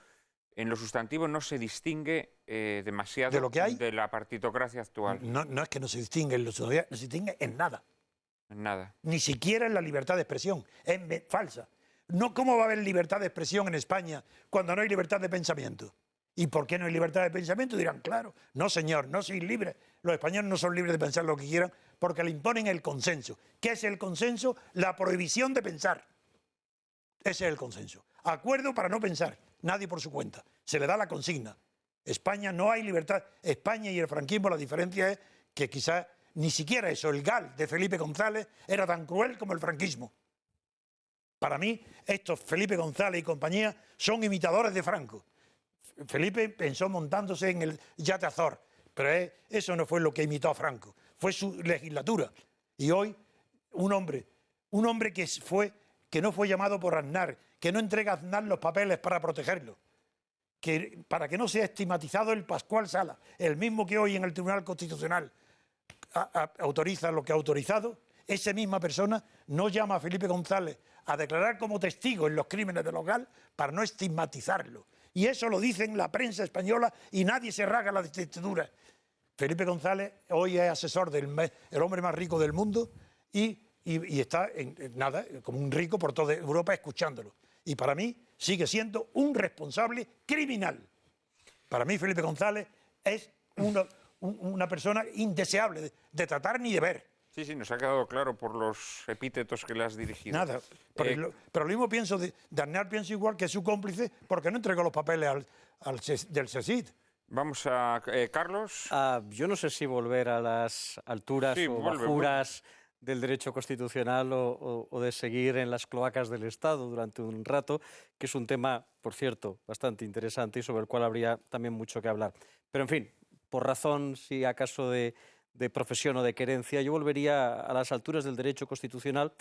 S1: en lo sustantivo no se distingue demasiado
S4: ¿De lo que hay?
S1: de la partitocracia actual.
S4: No es que no se distingue en lo social, no se distingue en nada.
S1: En nada.
S4: Ni siquiera en la libertad de expresión. Es falsa. No, ¿cómo va a haber libertad de expresión en España cuando no hay libertad de pensamiento? ¿Y por qué no hay libertad de pensamiento? Dirán, claro, no señor, no sois libres. Los españoles no son libres de pensar lo que quieran porque le imponen el consenso. ¿Qué es el consenso? La prohibición de pensar. Ese es el consenso. Acuerdo para no pensar, nadie por su cuenta. Se le da la consigna. España no hay libertad. España y el franquismo, la diferencia es que quizás ni siquiera eso, el GAL de Felipe González era tan cruel como el franquismo. Para mí, estos Felipe González y compañía son imitadores de Franco. Felipe pensó montándose en el yate Azor, pero eso no fue lo que imitó a Franco, fue su legislatura. Y hoy, un hombre que no fue llamado por Aznar, que no entrega a Aznar los papeles para protegerlo, para que no sea estigmatizado el Pascual Sala, el mismo que hoy en el Tribunal Constitucional autoriza lo que ha autorizado, esa misma persona no llama a Felipe González a declarar como testigo en los crímenes de los GAL para no estigmatizarlo. Y eso lo dicen la prensa española y nadie se rasga la vestidura. Felipe González hoy es asesor del hombre más rico del mundo y está como un rico por toda Europa escuchándolo. Y para mí sigue siendo un responsable criminal. Para mí Felipe González es una persona indeseable de tratar ni de ver.
S1: Sí, nos ha quedado claro por los epítetos que le has dirigido.
S4: Nada, pero lo mismo pienso de Aznar, pienso igual que su cómplice, porque no entregó los papeles del CSIC.
S1: Vamos a Carlos.
S3: Yo no sé si volver a las alturas o bajuras del derecho constitucional o de seguir en las cloacas del Estado durante un rato, que es un tema, por cierto, bastante interesante y sobre el cual habría también mucho que hablar. Pero, en fin, por razón, si acaso de profesión o de querencia, yo volvería a las alturas del derecho constitucional.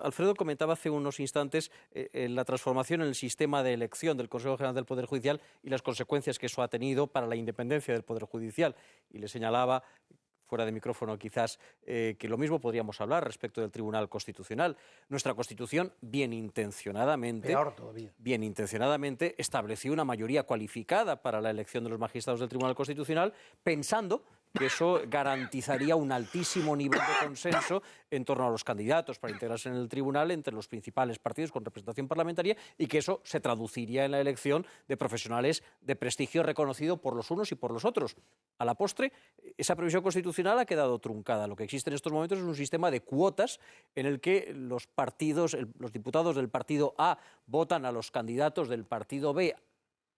S3: Alfredo comentaba hace unos instantes la transformación en el sistema de elección del Consejo General del Poder Judicial y las consecuencias que eso ha tenido para la independencia del Poder Judicial. Y le señalaba, fuera de micrófono quizás, que lo mismo podríamos hablar respecto del Tribunal Constitucional. Nuestra Constitución, bien intencionadamente, estableció una mayoría cualificada para la elección de los magistrados del Tribunal Constitucional, pensando que eso garantizaría un altísimo nivel de consenso en torno a los candidatos para integrarse en el tribunal entre los principales partidos con representación parlamentaria y que eso se traduciría en la elección de profesionales de prestigio reconocido por los unos y por los otros. A la postre, esa previsión constitucional ha quedado truncada. Lo que existe en estos momentos es un sistema de cuotas en el que los diputados del partido A votan a los candidatos del partido B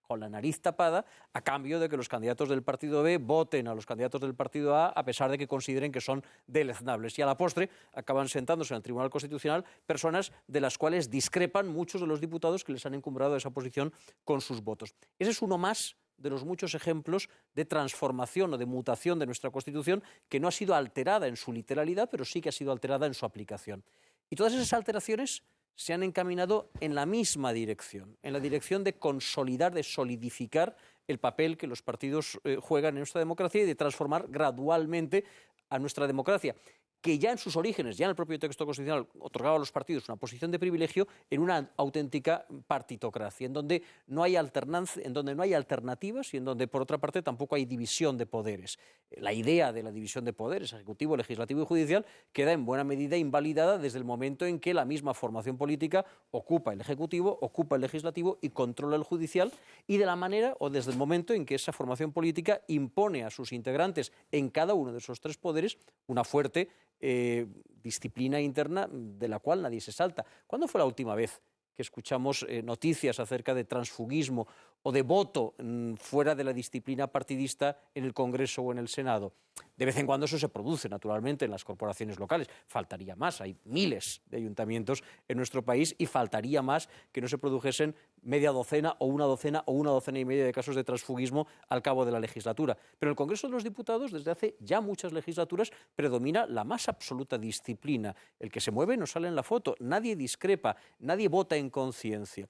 S3: con la nariz tapada, a cambio de que los candidatos del partido B voten a los candidatos del partido A pesar de que consideren que son deleznables. Y a la postre acaban sentándose en el Tribunal Constitucional personas de las cuales discrepan muchos de los diputados que les han encumbrado esa posición con sus votos. Ese es uno más de los muchos ejemplos de transformación o de mutación de nuestra Constitución que no ha sido alterada en su literalidad, pero sí que ha sido alterada en su aplicación. Y todas esas alteraciones se han encaminado en la misma dirección, en la dirección de consolidar, de solidificar el papel que los partidos juegan en nuestra democracia y de transformar gradualmente a nuestra democracia, que ya en sus orígenes, ya en el propio texto constitucional, otorgaba a los partidos una posición de privilegio en una auténtica partitocracia, en donde no hay alternancia, en donde no hay alternativas y en donde, por otra parte, tampoco hay división de poderes. La idea de la división de poderes, ejecutivo, legislativo y judicial, queda en buena medida invalidada desde el momento en que la misma formación política ocupa el ejecutivo, ocupa el legislativo y controla el judicial, y de la manera o desde el momento en que esa formación política impone a sus integrantes en cada uno de esos tres poderes una fuerte disciplina interna de la cual nadie se salta. ¿Cuándo fue la última vez que escuchamos noticias acerca de transfugismo o de voto fuera de la disciplina partidista en el Congreso o en el Senado? De vez en cuando eso se produce, naturalmente, en las corporaciones locales. Faltaría más, hay miles de ayuntamientos en nuestro país y faltaría más que no se produjesen media docena o una docena y media de casos de transfugismo al cabo de la legislatura. Pero en el Congreso de los Diputados, desde hace ya muchas legislaturas, predomina la más absoluta disciplina. El que se mueve no sale en la foto, nadie discrepa, nadie vota en conciencia.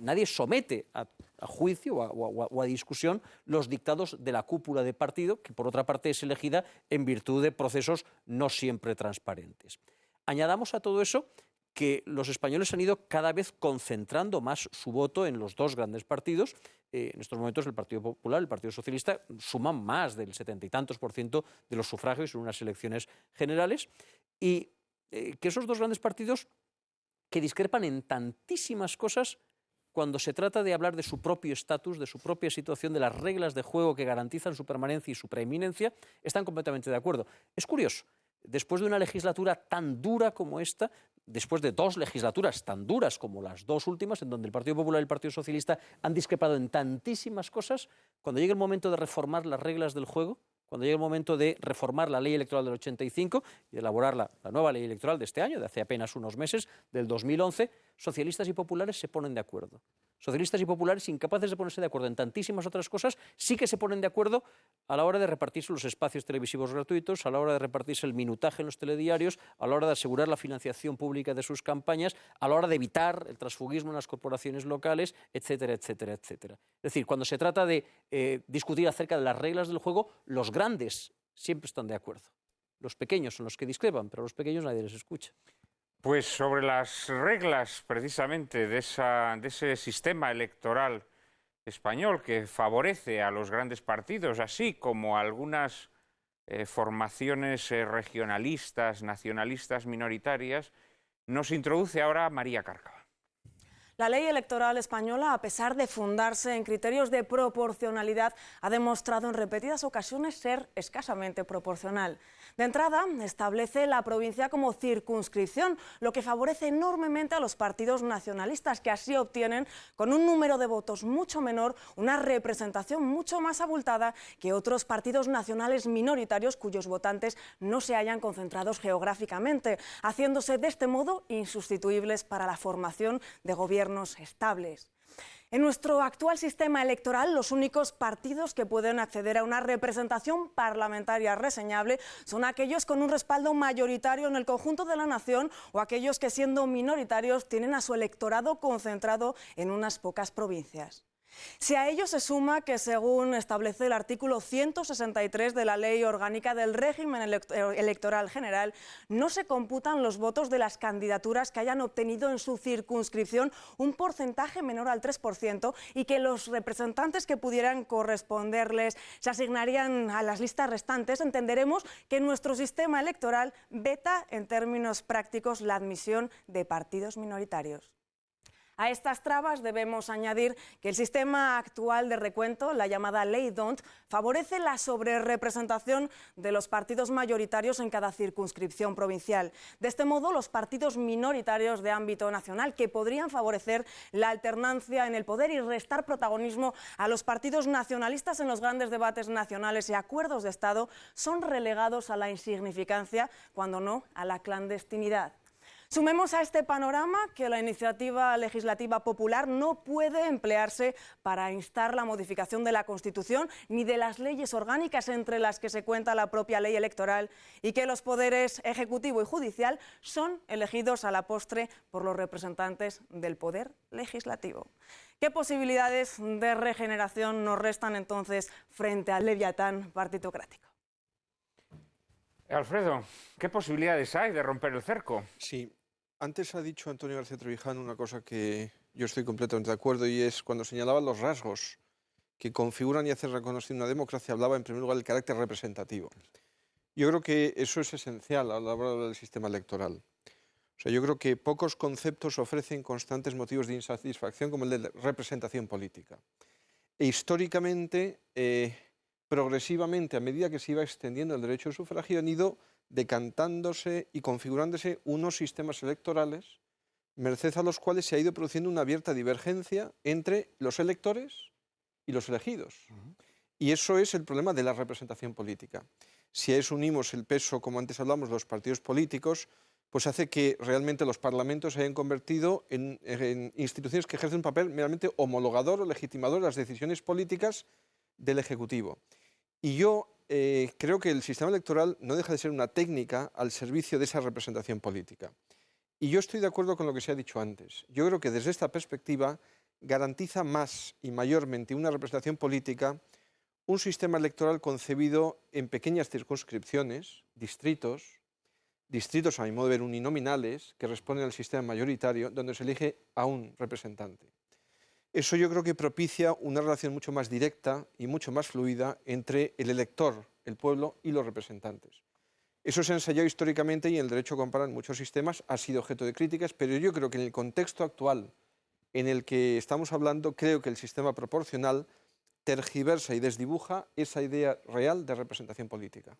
S3: Nadie somete a juicio o a discusión los dictados de la cúpula de partido, que por otra parte es elegida en virtud de procesos no siempre transparentes. Añadamos a todo eso que los españoles han ido cada vez concentrando más su voto en los dos grandes partidos. En estos momentos el Partido Popular y el Partido Socialista suman más del 70 y tantos % de los sufragios en unas elecciones generales, y que esos dos grandes partidos, que discrepan en tantísimas cosas, cuando se trata de hablar de su propio estatus, de su propia situación, de las reglas de juego que garantizan su permanencia y su preeminencia, están completamente de acuerdo. Es curioso, después de una legislatura tan dura como esta, después de 2 legislaturas tan duras como las 2 últimas, en donde el Partido Popular y el Partido Socialista han discrepado en tantísimas cosas, cuando llega el momento de reformar las reglas del juego, cuando llega el momento de reformar la ley electoral del 85 y de elaborar la nueva ley electoral de este año, de hace apenas unos meses, del 2011, socialistas y populares se ponen de acuerdo. Socialistas y populares, incapaces de ponerse de acuerdo en tantísimas otras cosas, sí que se ponen de acuerdo a la hora de repartirse los espacios televisivos gratuitos, a la hora de repartirse el minutaje en los telediarios, a la hora de asegurar la financiación pública de sus campañas, a la hora de evitar el transfugismo en las corporaciones locales, etcétera, etcétera, etcétera. Es decir, cuando se trata de discutir acerca de las reglas del juego, los grandes siempre están de acuerdo. Los pequeños son los que discrepan, pero a los pequeños nadie les escucha.
S1: Pues sobre las reglas precisamente de ese sistema electoral español que favorece a los grandes partidos, así como a algunas formaciones regionalistas, nacionalistas, minoritarias, nos introduce ahora María Cárcava.
S2: La ley electoral española, a pesar de fundarse en criterios de proporcionalidad, ha demostrado en repetidas ocasiones ser escasamente proporcional. De entrada, establece la provincia como circunscripción, lo que favorece enormemente a los partidos nacionalistas, que así obtienen, con un número de votos mucho menor, una representación mucho más abultada que otros partidos nacionales minoritarios cuyos votantes no se hayan concentrados geográficamente, haciéndose de este modo insustituibles para la formación de gobiernos estables. En nuestro actual sistema electoral, los únicos partidos que pueden acceder a una representación parlamentaria reseñable son aquellos con un respaldo mayoritario en el conjunto de la nación o aquellos que, siendo minoritarios, tienen a su electorado concentrado en unas pocas provincias. Si a ello se suma que, según establece el artículo 163 de la Ley Orgánica del Régimen Electoral General, no se computan los votos de las candidaturas que hayan obtenido en su circunscripción un porcentaje menor al 3% y que los representantes que pudieran corresponderles se asignarían a las listas restantes, entenderemos que nuestro sistema electoral veta en términos prácticos la admisión de partidos minoritarios. A estas trabas debemos añadir que el sistema actual de recuento, la llamada Ley D'Hondt, favorece la sobrerepresentación de los partidos mayoritarios en cada circunscripción provincial. De este modo, los partidos minoritarios de ámbito nacional, que podrían favorecer la alternancia en el poder y restar protagonismo a los partidos nacionalistas en los grandes debates nacionales y acuerdos de Estado, son relegados a la insignificancia, cuando no a la clandestinidad. Sumemos a este panorama que la iniciativa legislativa popular no puede emplearse para instar la modificación de la Constitución ni de las leyes orgánicas, entre las que se cuenta la propia ley electoral, y que los poderes ejecutivo y judicial son elegidos a la postre por los representantes del poder legislativo. ¿Qué posibilidades de regeneración nos restan entonces frente al leviatán partitocrático?
S1: Alfredo, ¿qué posibilidades hay de romper el cerco?
S5: Sí, antes ha dicho Antonio García Trevijano una cosa que yo estoy completamente de acuerdo, y es cuando señalaba los rasgos que configuran y hacen reconocido una democracia, hablaba en primer lugar del carácter representativo. Yo creo que eso es esencial a la hora del sistema electoral. O sea, yo creo que pocos conceptos ofrecen constantes motivos de insatisfacción como el de representación política. E históricamente, progresivamente, a medida que se iba extendiendo el derecho al sufragio, han ido decantándose y configurándose unos sistemas electorales, merced a los cuales se ha ido produciendo una abierta divergencia entre los electores y los elegidos. Y eso es el problema de la representación política. Si a eso unimos el peso, como antes hablamos, de los partidos políticos, pues hace que realmente los parlamentos se hayan convertido en instituciones que ejercen un papel meramente homologador o legitimador de las decisiones políticas del Ejecutivo. Y yo creo que el sistema electoral no deja de ser una técnica al servicio de esa representación política. Y yo estoy de acuerdo con lo que se ha dicho antes. Yo creo que desde esta perspectiva garantiza más y mayormente una representación política un sistema electoral concebido en pequeñas circunscripciones, distritos a mi modo de ver uninominales, que responden al sistema mayoritario, donde se elige a un representante. Eso yo creo que propicia una relación mucho más directa y mucho más fluida entre el elector, el pueblo y los representantes. Eso se ha ensayado históricamente y en el derecho comparado en muchos sistemas ha sido objeto de críticas, pero yo creo que en el contexto actual en el que estamos hablando, creo que el sistema proporcional tergiversa y desdibuja esa idea real de representación política.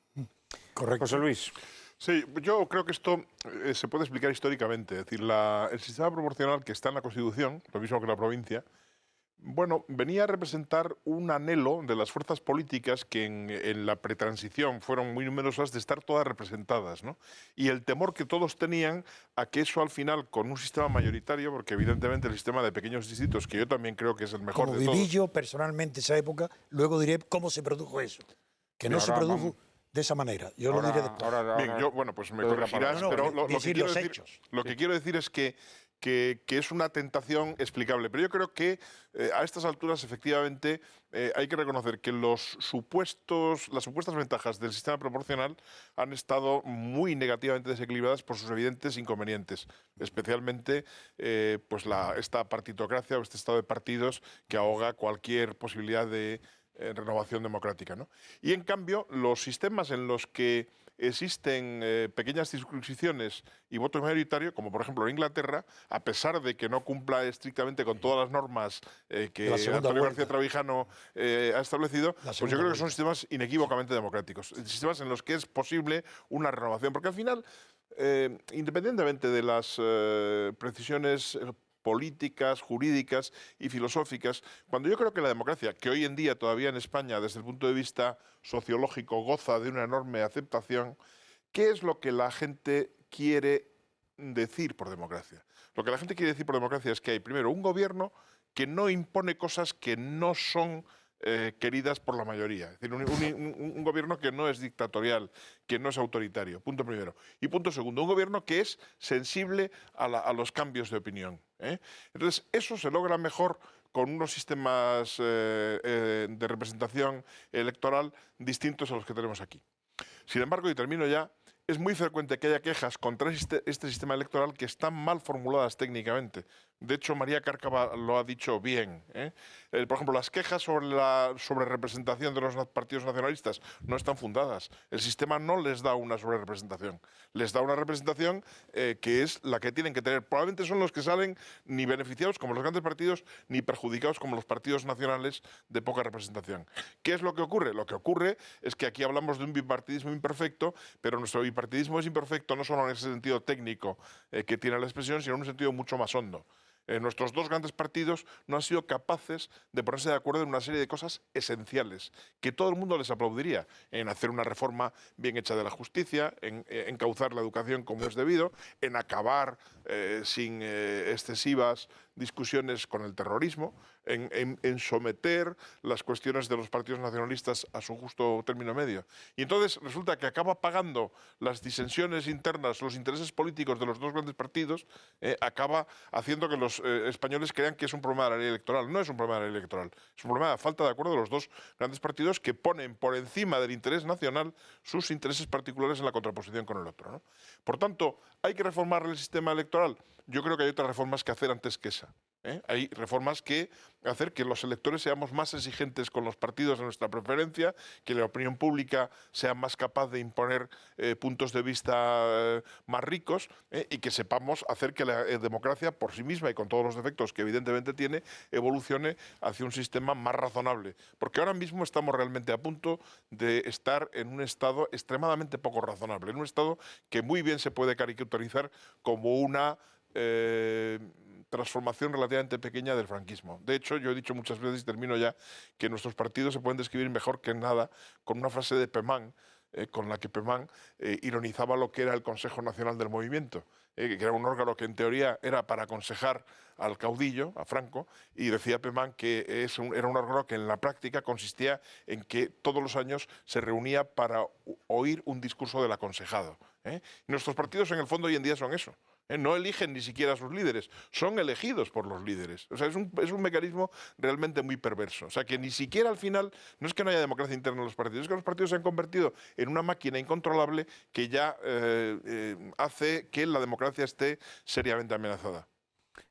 S4: Correcto.
S1: José Luis.
S6: Sí, yo creo que esto se puede explicar históricamente. Es decir, el sistema proporcional que está en la Constitución, lo mismo que la provincia, bueno, venía a representar un anhelo de las fuerzas políticas que en la pretransición fueron muy numerosas de estar todas representadas, ¿no? Y el temor que todos tenían a que eso al final, con un sistema mayoritario, porque evidentemente el sistema de pequeños distritos, que yo también creo que es el mejor
S4: Como
S6: de todos.
S4: viví yo personalmente esa época, luego diré cómo se produjo eso. Que no
S1: Y
S4: se
S1: ahora
S4: produjo
S1: vamos.
S4: de esa manera. Yo lo diré después.
S6: Bien, yo, bueno, pues me
S1: te doy la
S6: corregirás,
S4: palabra.
S6: pero
S4: No, decir los hechos.
S6: lo que quiero decir es que es una tentación explicable. Pero yo creo que a estas alturas, efectivamente, hay que reconocer que las supuestas ventajas del sistema proporcional han estado muy negativamente desequilibradas por sus evidentes inconvenientes, especialmente pues esta partitocracia o este estado de partidos que ahoga cualquier posibilidad de renovación democrática, ¿no? Y en cambio, los sistemas en los que existen pequeñas circunscripciones y voto mayoritario, como por ejemplo en Inglaterra, a pesar de que no cumpla estrictamente con todas las normas que
S4: la segunda
S6: Antonio
S4: vuelta.
S6: García Trevijano ha establecido,
S4: La
S6: pues yo
S4: segunda
S6: creo que son
S4: vuelta.
S6: sistemas inequívocamente democráticos, sistemas en los que es posible una renovación, porque al final, independientemente de las precisiones políticas, jurídicas y filosóficas, cuando yo creo que la democracia, que hoy en día todavía en España, desde el punto de vista sociológico, goza de una enorme aceptación, ¿qué es lo que la gente quiere decir por democracia? Lo que la gente quiere decir por democracia es que hay, primero, un gobierno que no impone cosas que no son queridas por la mayoría. Es decir, un gobierno que no es dictatorial, que no es autoritario, punto primero. Y punto segundo, un gobierno que es sensible a los cambios de opinión, ¿eh? Entonces, eso se logra mejor con unos sistemas de representación electoral distintos a los que tenemos aquí. Sin embargo, y termino ya, es muy frecuente que haya quejas contra este sistema electoral que están mal formuladas técnicamente. De hecho, María Cárcava lo ha dicho bien, ¿eh? Por ejemplo, las quejas sobre representación de los partidos nacionalistas no están fundadas. El sistema no les da una sobrerepresentación. Les da una representación que es la que tienen que tener. Probablemente son los que salen ni beneficiados como los grandes partidos, ni perjudicados como los partidos nacionales de poca representación. ¿Qué es lo que ocurre? Lo que ocurre es que aquí hablamos de un bipartidismo imperfecto, pero nuestro bipartidismo es imperfecto no solo en ese sentido técnico que tiene la expresión, sino en un sentido mucho más hondo. Nuestros dos grandes partidos no han sido capaces de ponerse de acuerdo en una serie de cosas esenciales, que todo el mundo les aplaudiría, en hacer una reforma bien hecha de la justicia, en encauzar la educación como es debido, en acabar sin excesivas discusiones con el terrorismo, en someter las cuestiones de los partidos nacionalistas a su justo término medio. Y entonces resulta que acaba pagando las disensiones internas, los intereses políticos de los dos grandes partidos, acaba haciendo que los españoles crean que es un problema de la ley electoral. No es un problema de la ley electoral, es un problema de la falta de acuerdo de los dos grandes partidos que ponen por encima del interés nacional sus intereses particulares en la contraposición con el otro, ¿no? Por tanto, ¿hay que reformar el sistema electoral? Yo creo que hay otras reformas que hacer antes que esa. Hay reformas que hacer que los electores seamos más exigentes con los partidos de nuestra preferencia, que la opinión pública sea más capaz de imponer puntos de vista más ricos y que sepamos hacer que la democracia por sí misma y con todos los defectos que evidentemente tiene, evolucione hacia un sistema más razonable. Porque ahora mismo estamos realmente a punto de estar en un estado extremadamente poco razonable, en un estado que muy bien se puede caricaturizar como una transformación relativamente pequeña del franquismo. De hecho, yo he dicho muchas veces, y termino ya, que nuestros partidos se pueden describir mejor que nada con una frase de Pemán, con la que Pemán ironizaba lo que era el Consejo Nacional del Movimiento, que era un órgano que en teoría era para aconsejar al caudillo, a Franco, y decía Pemán que era un órgano que en la práctica consistía en que todos los años se reunía para oír un discurso del aconsejado. Nuestros partidos en el fondo hoy en día son eso. No eligen ni siquiera a sus líderes, son elegidos por los líderes. O sea, es un mecanismo realmente muy perverso. O sea, que ni siquiera al final, no es que no haya democracia interna en los partidos, es que los partidos se han convertido en una máquina incontrolable que ya hace que la democracia esté seriamente amenazada.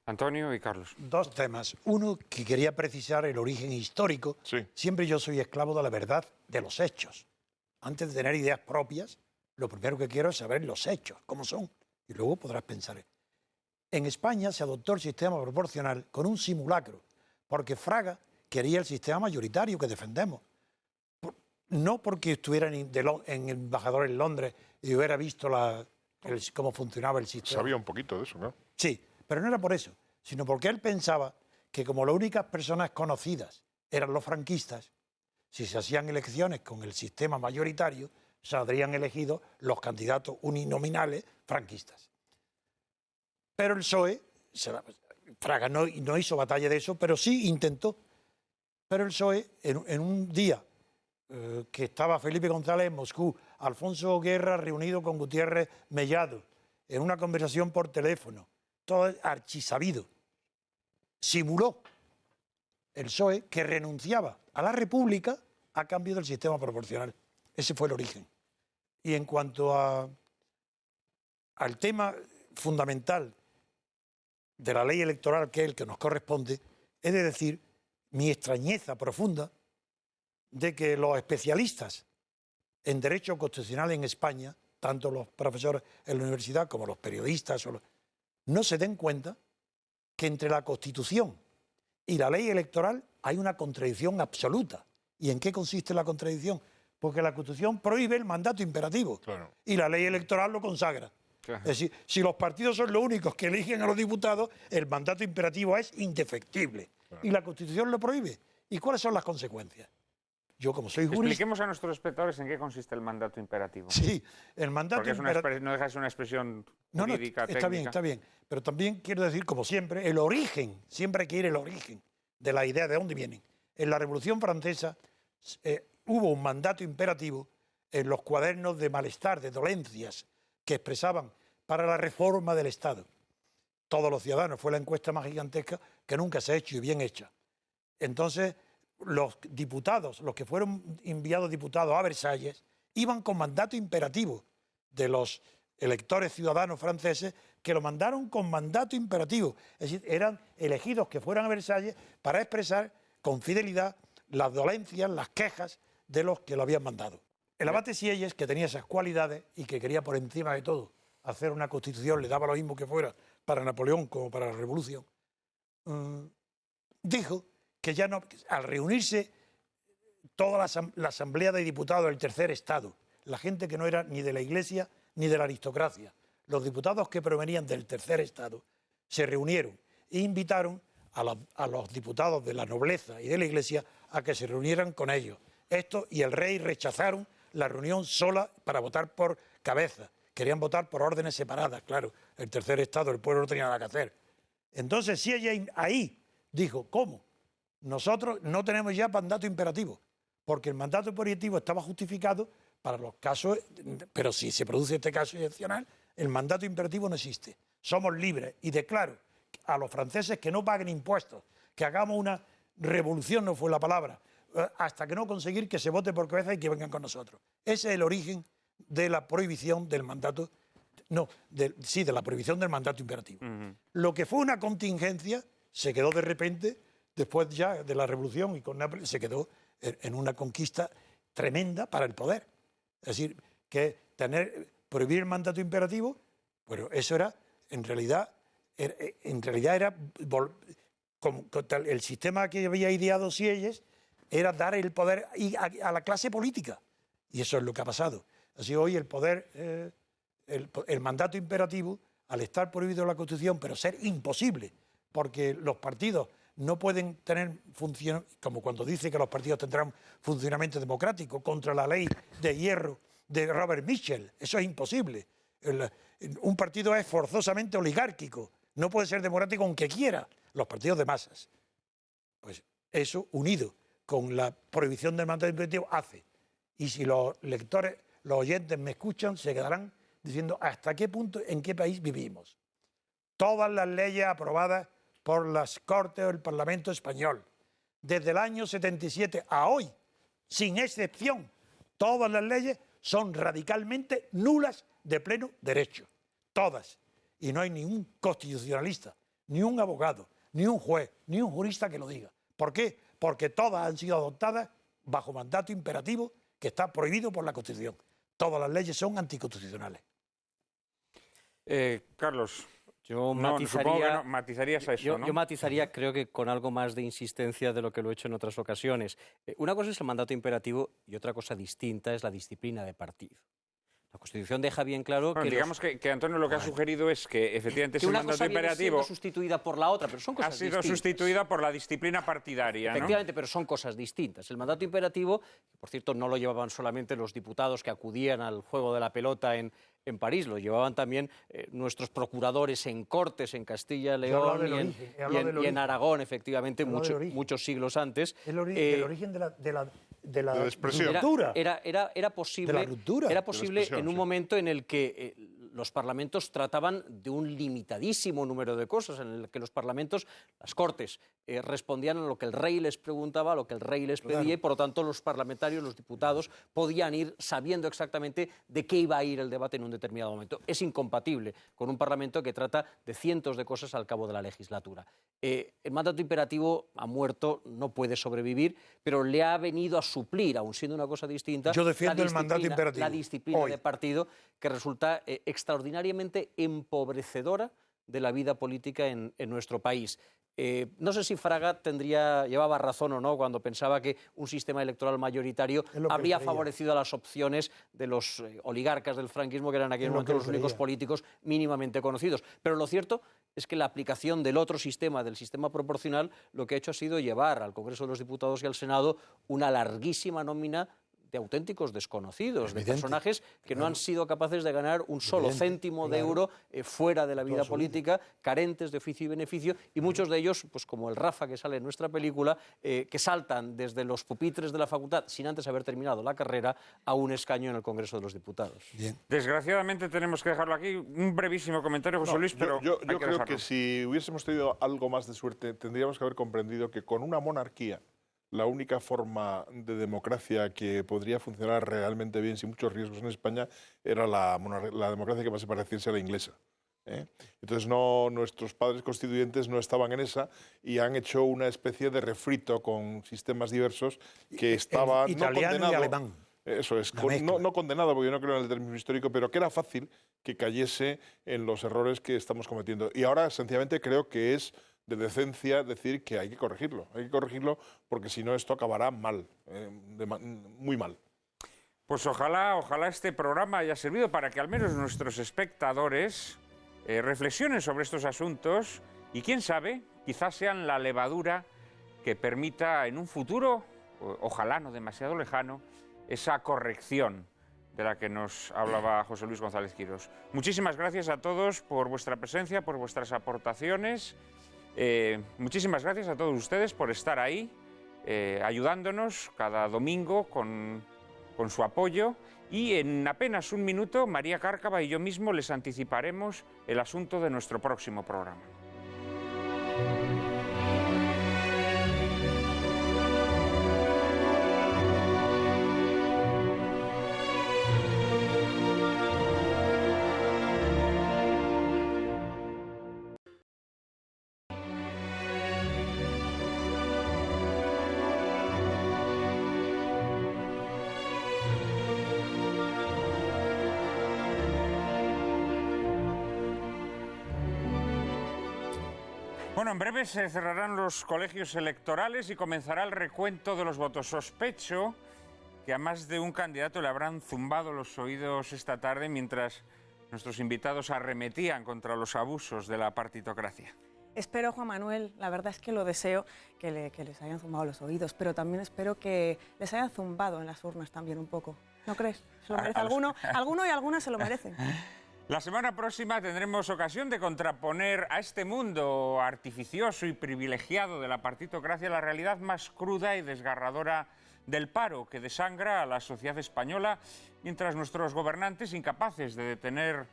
S1: Antonio y Carlos.
S4: Dos temas. Uno, que quería precisar el origen histórico.
S6: Sí.
S4: Siempre yo soy esclavo de la verdad, de los hechos. Antes de tener ideas propias, lo primero que quiero es saber los hechos, cómo son. Y luego podrás pensar. En España se adoptó el sistema proporcional con un simulacro, porque Fraga quería el sistema mayoritario que defendemos. No porque estuviera en embajador en Londres y hubiera visto cómo funcionaba el sistema.
S6: Sabía un poquito de eso, ¿no?
S4: Sí, pero no era por eso, sino porque él pensaba que como las únicas personas conocidas eran los franquistas, si se hacían elecciones con el sistema mayoritario, saldrían elegidos los candidatos uninominales franquistas. Pero el PSOE, Fraga no hizo batalla de eso, pero sí intentó. Pero el PSOE, en un día que estaba Felipe González en Moscú, Alfonso Guerra reunido con Gutiérrez Mellado, en una conversación por teléfono, todo archisabido, simuló el PSOE que renunciaba a la República a cambio del sistema proporcional. Ese fue el origen. Y en cuanto al tema fundamental de la ley electoral, que es el que nos corresponde, he de decir mi extrañeza profunda de que los especialistas en derecho constitucional en España, tanto los profesores en la universidad como los periodistas, no se den cuenta que entre la Constitución y la ley electoral hay una contradicción absoluta. ¿Y en qué consiste la contradicción? Porque la Constitución prohíbe el mandato imperativo, claro, y la ley electoral lo consagra. Claro. Es decir, si los partidos son los únicos que eligen a los diputados, el mandato imperativo es indefectible. Claro. Y la Constitución lo prohíbe. ¿Y cuáles son las consecuencias? Yo, como soy jurista...
S1: Expliquemos a nuestros espectadores en qué consiste el mandato imperativo.
S4: Sí, el mandato imperativo...
S1: Porque no deja de ser una expresión jurídica, técnica.
S4: Está bien. Pero también quiero decir, como siempre, el origen. Siempre hay que ir al origen de la idea de dónde vienen. En la Revolución Francesa hubo un mandato imperativo en los cuadernos de malestar, de dolencias, que expresaban para la reforma del Estado. Todos los ciudadanos, fue la encuesta más gigantesca que nunca se ha hecho y bien hecha. Entonces, los diputados, los que fueron enviados diputados a Versalles, iban con mandato imperativo de los electores ciudadanos franceses, que lo mandaron con mandato imperativo. Es decir, eran elegidos que fueran a Versalles para expresar con fidelidad las dolencias, las quejas de los que lo habían mandado. El abate Sieyes, que tenía esas cualidades y que quería por encima de todo hacer una constitución, le daba lo mismo que fuera para Napoleón como para la Revolución, dijo que ya no, al reunirse toda la Asamblea de Diputados del Tercer Estado, la gente que no era ni de la Iglesia ni de la aristocracia, los diputados que provenían del Tercer Estado, se reunieron e invitaron a los diputados de la nobleza y de la Iglesia a que se reunieran con ellos. Esto y el rey rechazaron la reunión sola para votar por cabeza. Querían votar por órdenes separadas, claro. El Tercer Estado, el pueblo no tenía nada que hacer. Entonces, si ella ahí dijo, ¿cómo? Nosotros no tenemos ya mandato imperativo, porque el mandato imperativo estaba justificado para los casos, pero si se produce este caso excepcional, el mandato imperativo no existe. Somos libres y declaro a los franceses que no paguen impuestos, que hagamos una revolución, no fue la palabra, hasta que no conseguir que se vote por cabeza y que vengan con nosotros. Ese es el origen de la prohibición del mandato, de la prohibición del mandato imperativo. Lo que fue una contingencia se quedó de repente, después ya de la revolución y con Nápoles, se quedó en una conquista tremenda para el poder. Es decir, que prohibir el mandato imperativo, bueno, eso era, en realidad era el sistema que había ideado Sieyes, era dar el poder a la clase política. Y eso es lo que ha pasado. Así hoy el poder, el mandato imperativo, al estar prohibido en la Constitución, pero ser imposible, porque los partidos no pueden tener función, como cuando dice que los partidos tendrán funcionamiento democrático, contra la ley de hierro de Robert Mitchell. Eso es imposible. Un partido es forzosamente oligárquico, no puede ser democrático aunque quiera, los partidos de masas. Pues eso, unido con la prohibición del mandato imperativo, hace. Y si los lectores, los oyentes me escuchan, se quedarán diciendo hasta qué punto, en qué país vivimos. Todas las leyes aprobadas por las Cortes o el Parlamento español, desde el año 77 a hoy, sin excepción, todas las leyes son radicalmente nulas de pleno derecho. Todas. Y no hay ni un constitucionalista, ni un abogado, ni un juez, ni un jurista que lo diga. ¿Por qué? Porque todas han sido adoptadas bajo mandato imperativo que está prohibido por la Constitución. Todas las leyes son anticonstitucionales.
S1: Carlos.
S3: Yo
S1: No, supongo que no, matizarías a eso, ¿no?
S3: Yo matizaría, creo que con algo más de insistencia de lo que lo he hecho en otras ocasiones. Una cosa es el mandato imperativo y otra cosa distinta es la disciplina de partido. La Constitución deja bien claro
S1: Bueno,
S3: que
S1: digamos que Antonio lo que ha sugerido es que efectivamente
S3: que
S1: ese
S3: una
S1: mandato
S3: cosa viene
S1: imperativo
S3: siendo sustituida por la otra, pero son
S1: ha
S3: cosas
S1: sido
S3: distintas.
S1: sustituida por la disciplina partidaria, ¿no?
S3: Efectivamente, pero son cosas distintas. El mandato imperativo, por cierto, no lo llevaban solamente los diputados que acudían al juego de la pelota en París, lo llevaban también nuestros procuradores en Cortes, en Castilla y León y en Aragón, efectivamente, muchos siglos antes.
S4: El origen de la
S6: expresión.
S4: ruptura.
S3: Era posible,
S4: De la ruptura.
S3: era posible
S6: expresión,
S3: en un
S6: sí.
S3: momento en el que los parlamentos trataban de un limitadísimo número de cosas, en el que los parlamentos, las Cortes, respondían a lo que el rey les preguntaba, a lo que el rey les pedía, y por lo tanto los parlamentarios, los diputados, podían ir sabiendo exactamente de qué iba a ir el debate en un determinado momento. Es incompatible con un parlamento que trata de cientos de cosas al cabo de la legislatura. El mandato imperativo ha muerto, no puede sobrevivir, pero le ha venido a suplir, aun siendo una cosa distinta,
S4: Yo defiendo el mandato imperativo.
S3: la disciplina
S4: Hoy.
S3: de partido, que resulta extraordinariamente empobrecedora de la vida política en nuestro país. No sé si Fraga llevaba razón o no cuando pensaba que un sistema electoral mayoritario
S4: Es lo que
S3: habría
S4: creía.
S3: favorecido a las opciones de los oligarcas del franquismo, que eran en aquel
S4: Es lo
S3: momento
S4: que
S3: los únicos
S4: creía.
S3: políticos mínimamente conocidos. Pero lo cierto es que la aplicación del otro sistema, del sistema proporcional, lo que ha hecho ha sido llevar al Congreso de los Diputados y al Senado una larguísima nómina de auténticos desconocidos, de personajes que no han sido capaces de ganar un solo céntimo de euro fuera de la vida política, carentes de oficio y beneficio, y muchos de ellos, pues como el Rafa que sale en nuestra película, que saltan desde los pupitres de la facultad sin antes haber terminado la carrera a un escaño en el Congreso de los Diputados.
S4: Bien.
S1: Desgraciadamente tenemos que dejarlo aquí. Un brevísimo comentario, José Luis, pero
S6: Yo
S1: hay
S6: creo
S1: dejarlo.
S6: que si hubiésemos tenido algo más de suerte, tendríamos que haber comprendido que con una monarquía, la única forma de democracia que podría funcionar realmente bien sin muchos riesgos en España era la democracia que más se pareciese a la inglesa. Entonces nuestros padres constituyentes no estaban en esa y han hecho una especie de refrito con sistemas diversos que estaba no
S4: italiano
S6: condenado.
S4: y alemán.
S6: Eso es,
S4: La mezcla.
S6: no condenado, porque yo no creo en el determinismo histórico, pero que era fácil que cayese en los errores que estamos cometiendo. Y ahora, sencillamente, creo que es de decencia decir que hay que corregirlo. Hay que corregirlo porque si no esto acabará mal, muy mal.
S1: Pues ojalá este programa haya servido para que al menos nuestros espectadores reflexionen sobre estos asuntos y quién sabe, quizás sean la levadura que permita en un futuro, ojalá no demasiado lejano, esa corrección de la que nos hablaba José Luis González Quirós. Muchísimas gracias a todos por vuestra presencia, por vuestras aportaciones. Muchísimas gracias a todos ustedes por estar ahí, ayudándonos cada domingo con su apoyo. Y en apenas un minuto, María Cárcava y yo mismo les anticiparemos el asunto de nuestro próximo programa. Bueno, en breve se cerrarán los colegios electorales y comenzará el recuento de los votos. Sospecho que a más de un candidato le habrán zumbado los oídos esta tarde mientras nuestros invitados arremetían contra los abusos de la partitocracia.
S2: Espero, Juan Manuel, la verdad es que lo deseo, que les hayan zumbado los oídos, pero también espero que les hayan zumbado en las urnas también un poco. ¿No crees? ¿Se lo merece alguno? Alguno y alguna se lo merecen.
S1: La semana próxima tendremos ocasión de contraponer a este mundo artificioso y privilegiado de la partitocracia la realidad más cruda y desgarradora del paro que desangra a la sociedad española, mientras nuestros gobernantes, incapaces de detener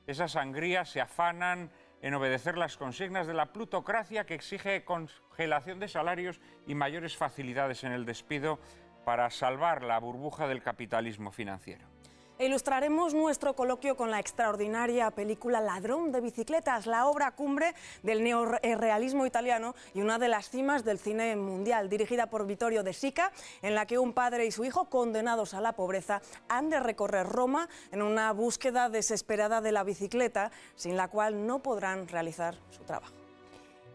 S1: esa sangría, se afanan en obedecer las consignas de la plutocracia que exige congelación de salarios y mayores facilidades en el despido para salvar la burbuja del capitalismo financiero.
S2: E ilustraremos nuestro coloquio con la extraordinaria película Ladrón de bicicletas, la obra cumbre del neorrealismo italiano y una de las cimas del cine mundial, dirigida por Vittorio De Sica, en la que un padre y su hijo, condenados a la pobreza, han de recorrer Roma en una búsqueda desesperada de la bicicleta, sin la cual no podrán realizar su trabajo.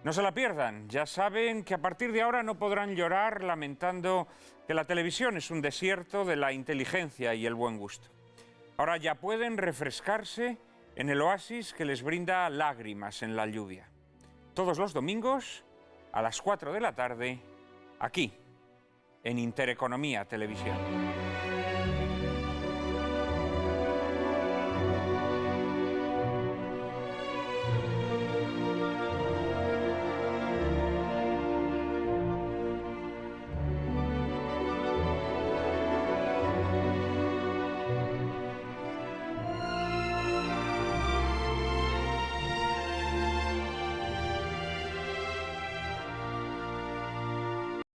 S1: No se la pierdan, ya saben que a partir de ahora no podrán llorar lamentando que la televisión es un desierto de la inteligencia y el buen gusto. Ahora ya pueden refrescarse en el oasis que les brinda Lágrimas en la lluvia. Todos los domingos a las 4 de la tarde, aquí, en Intereconomía Televisión.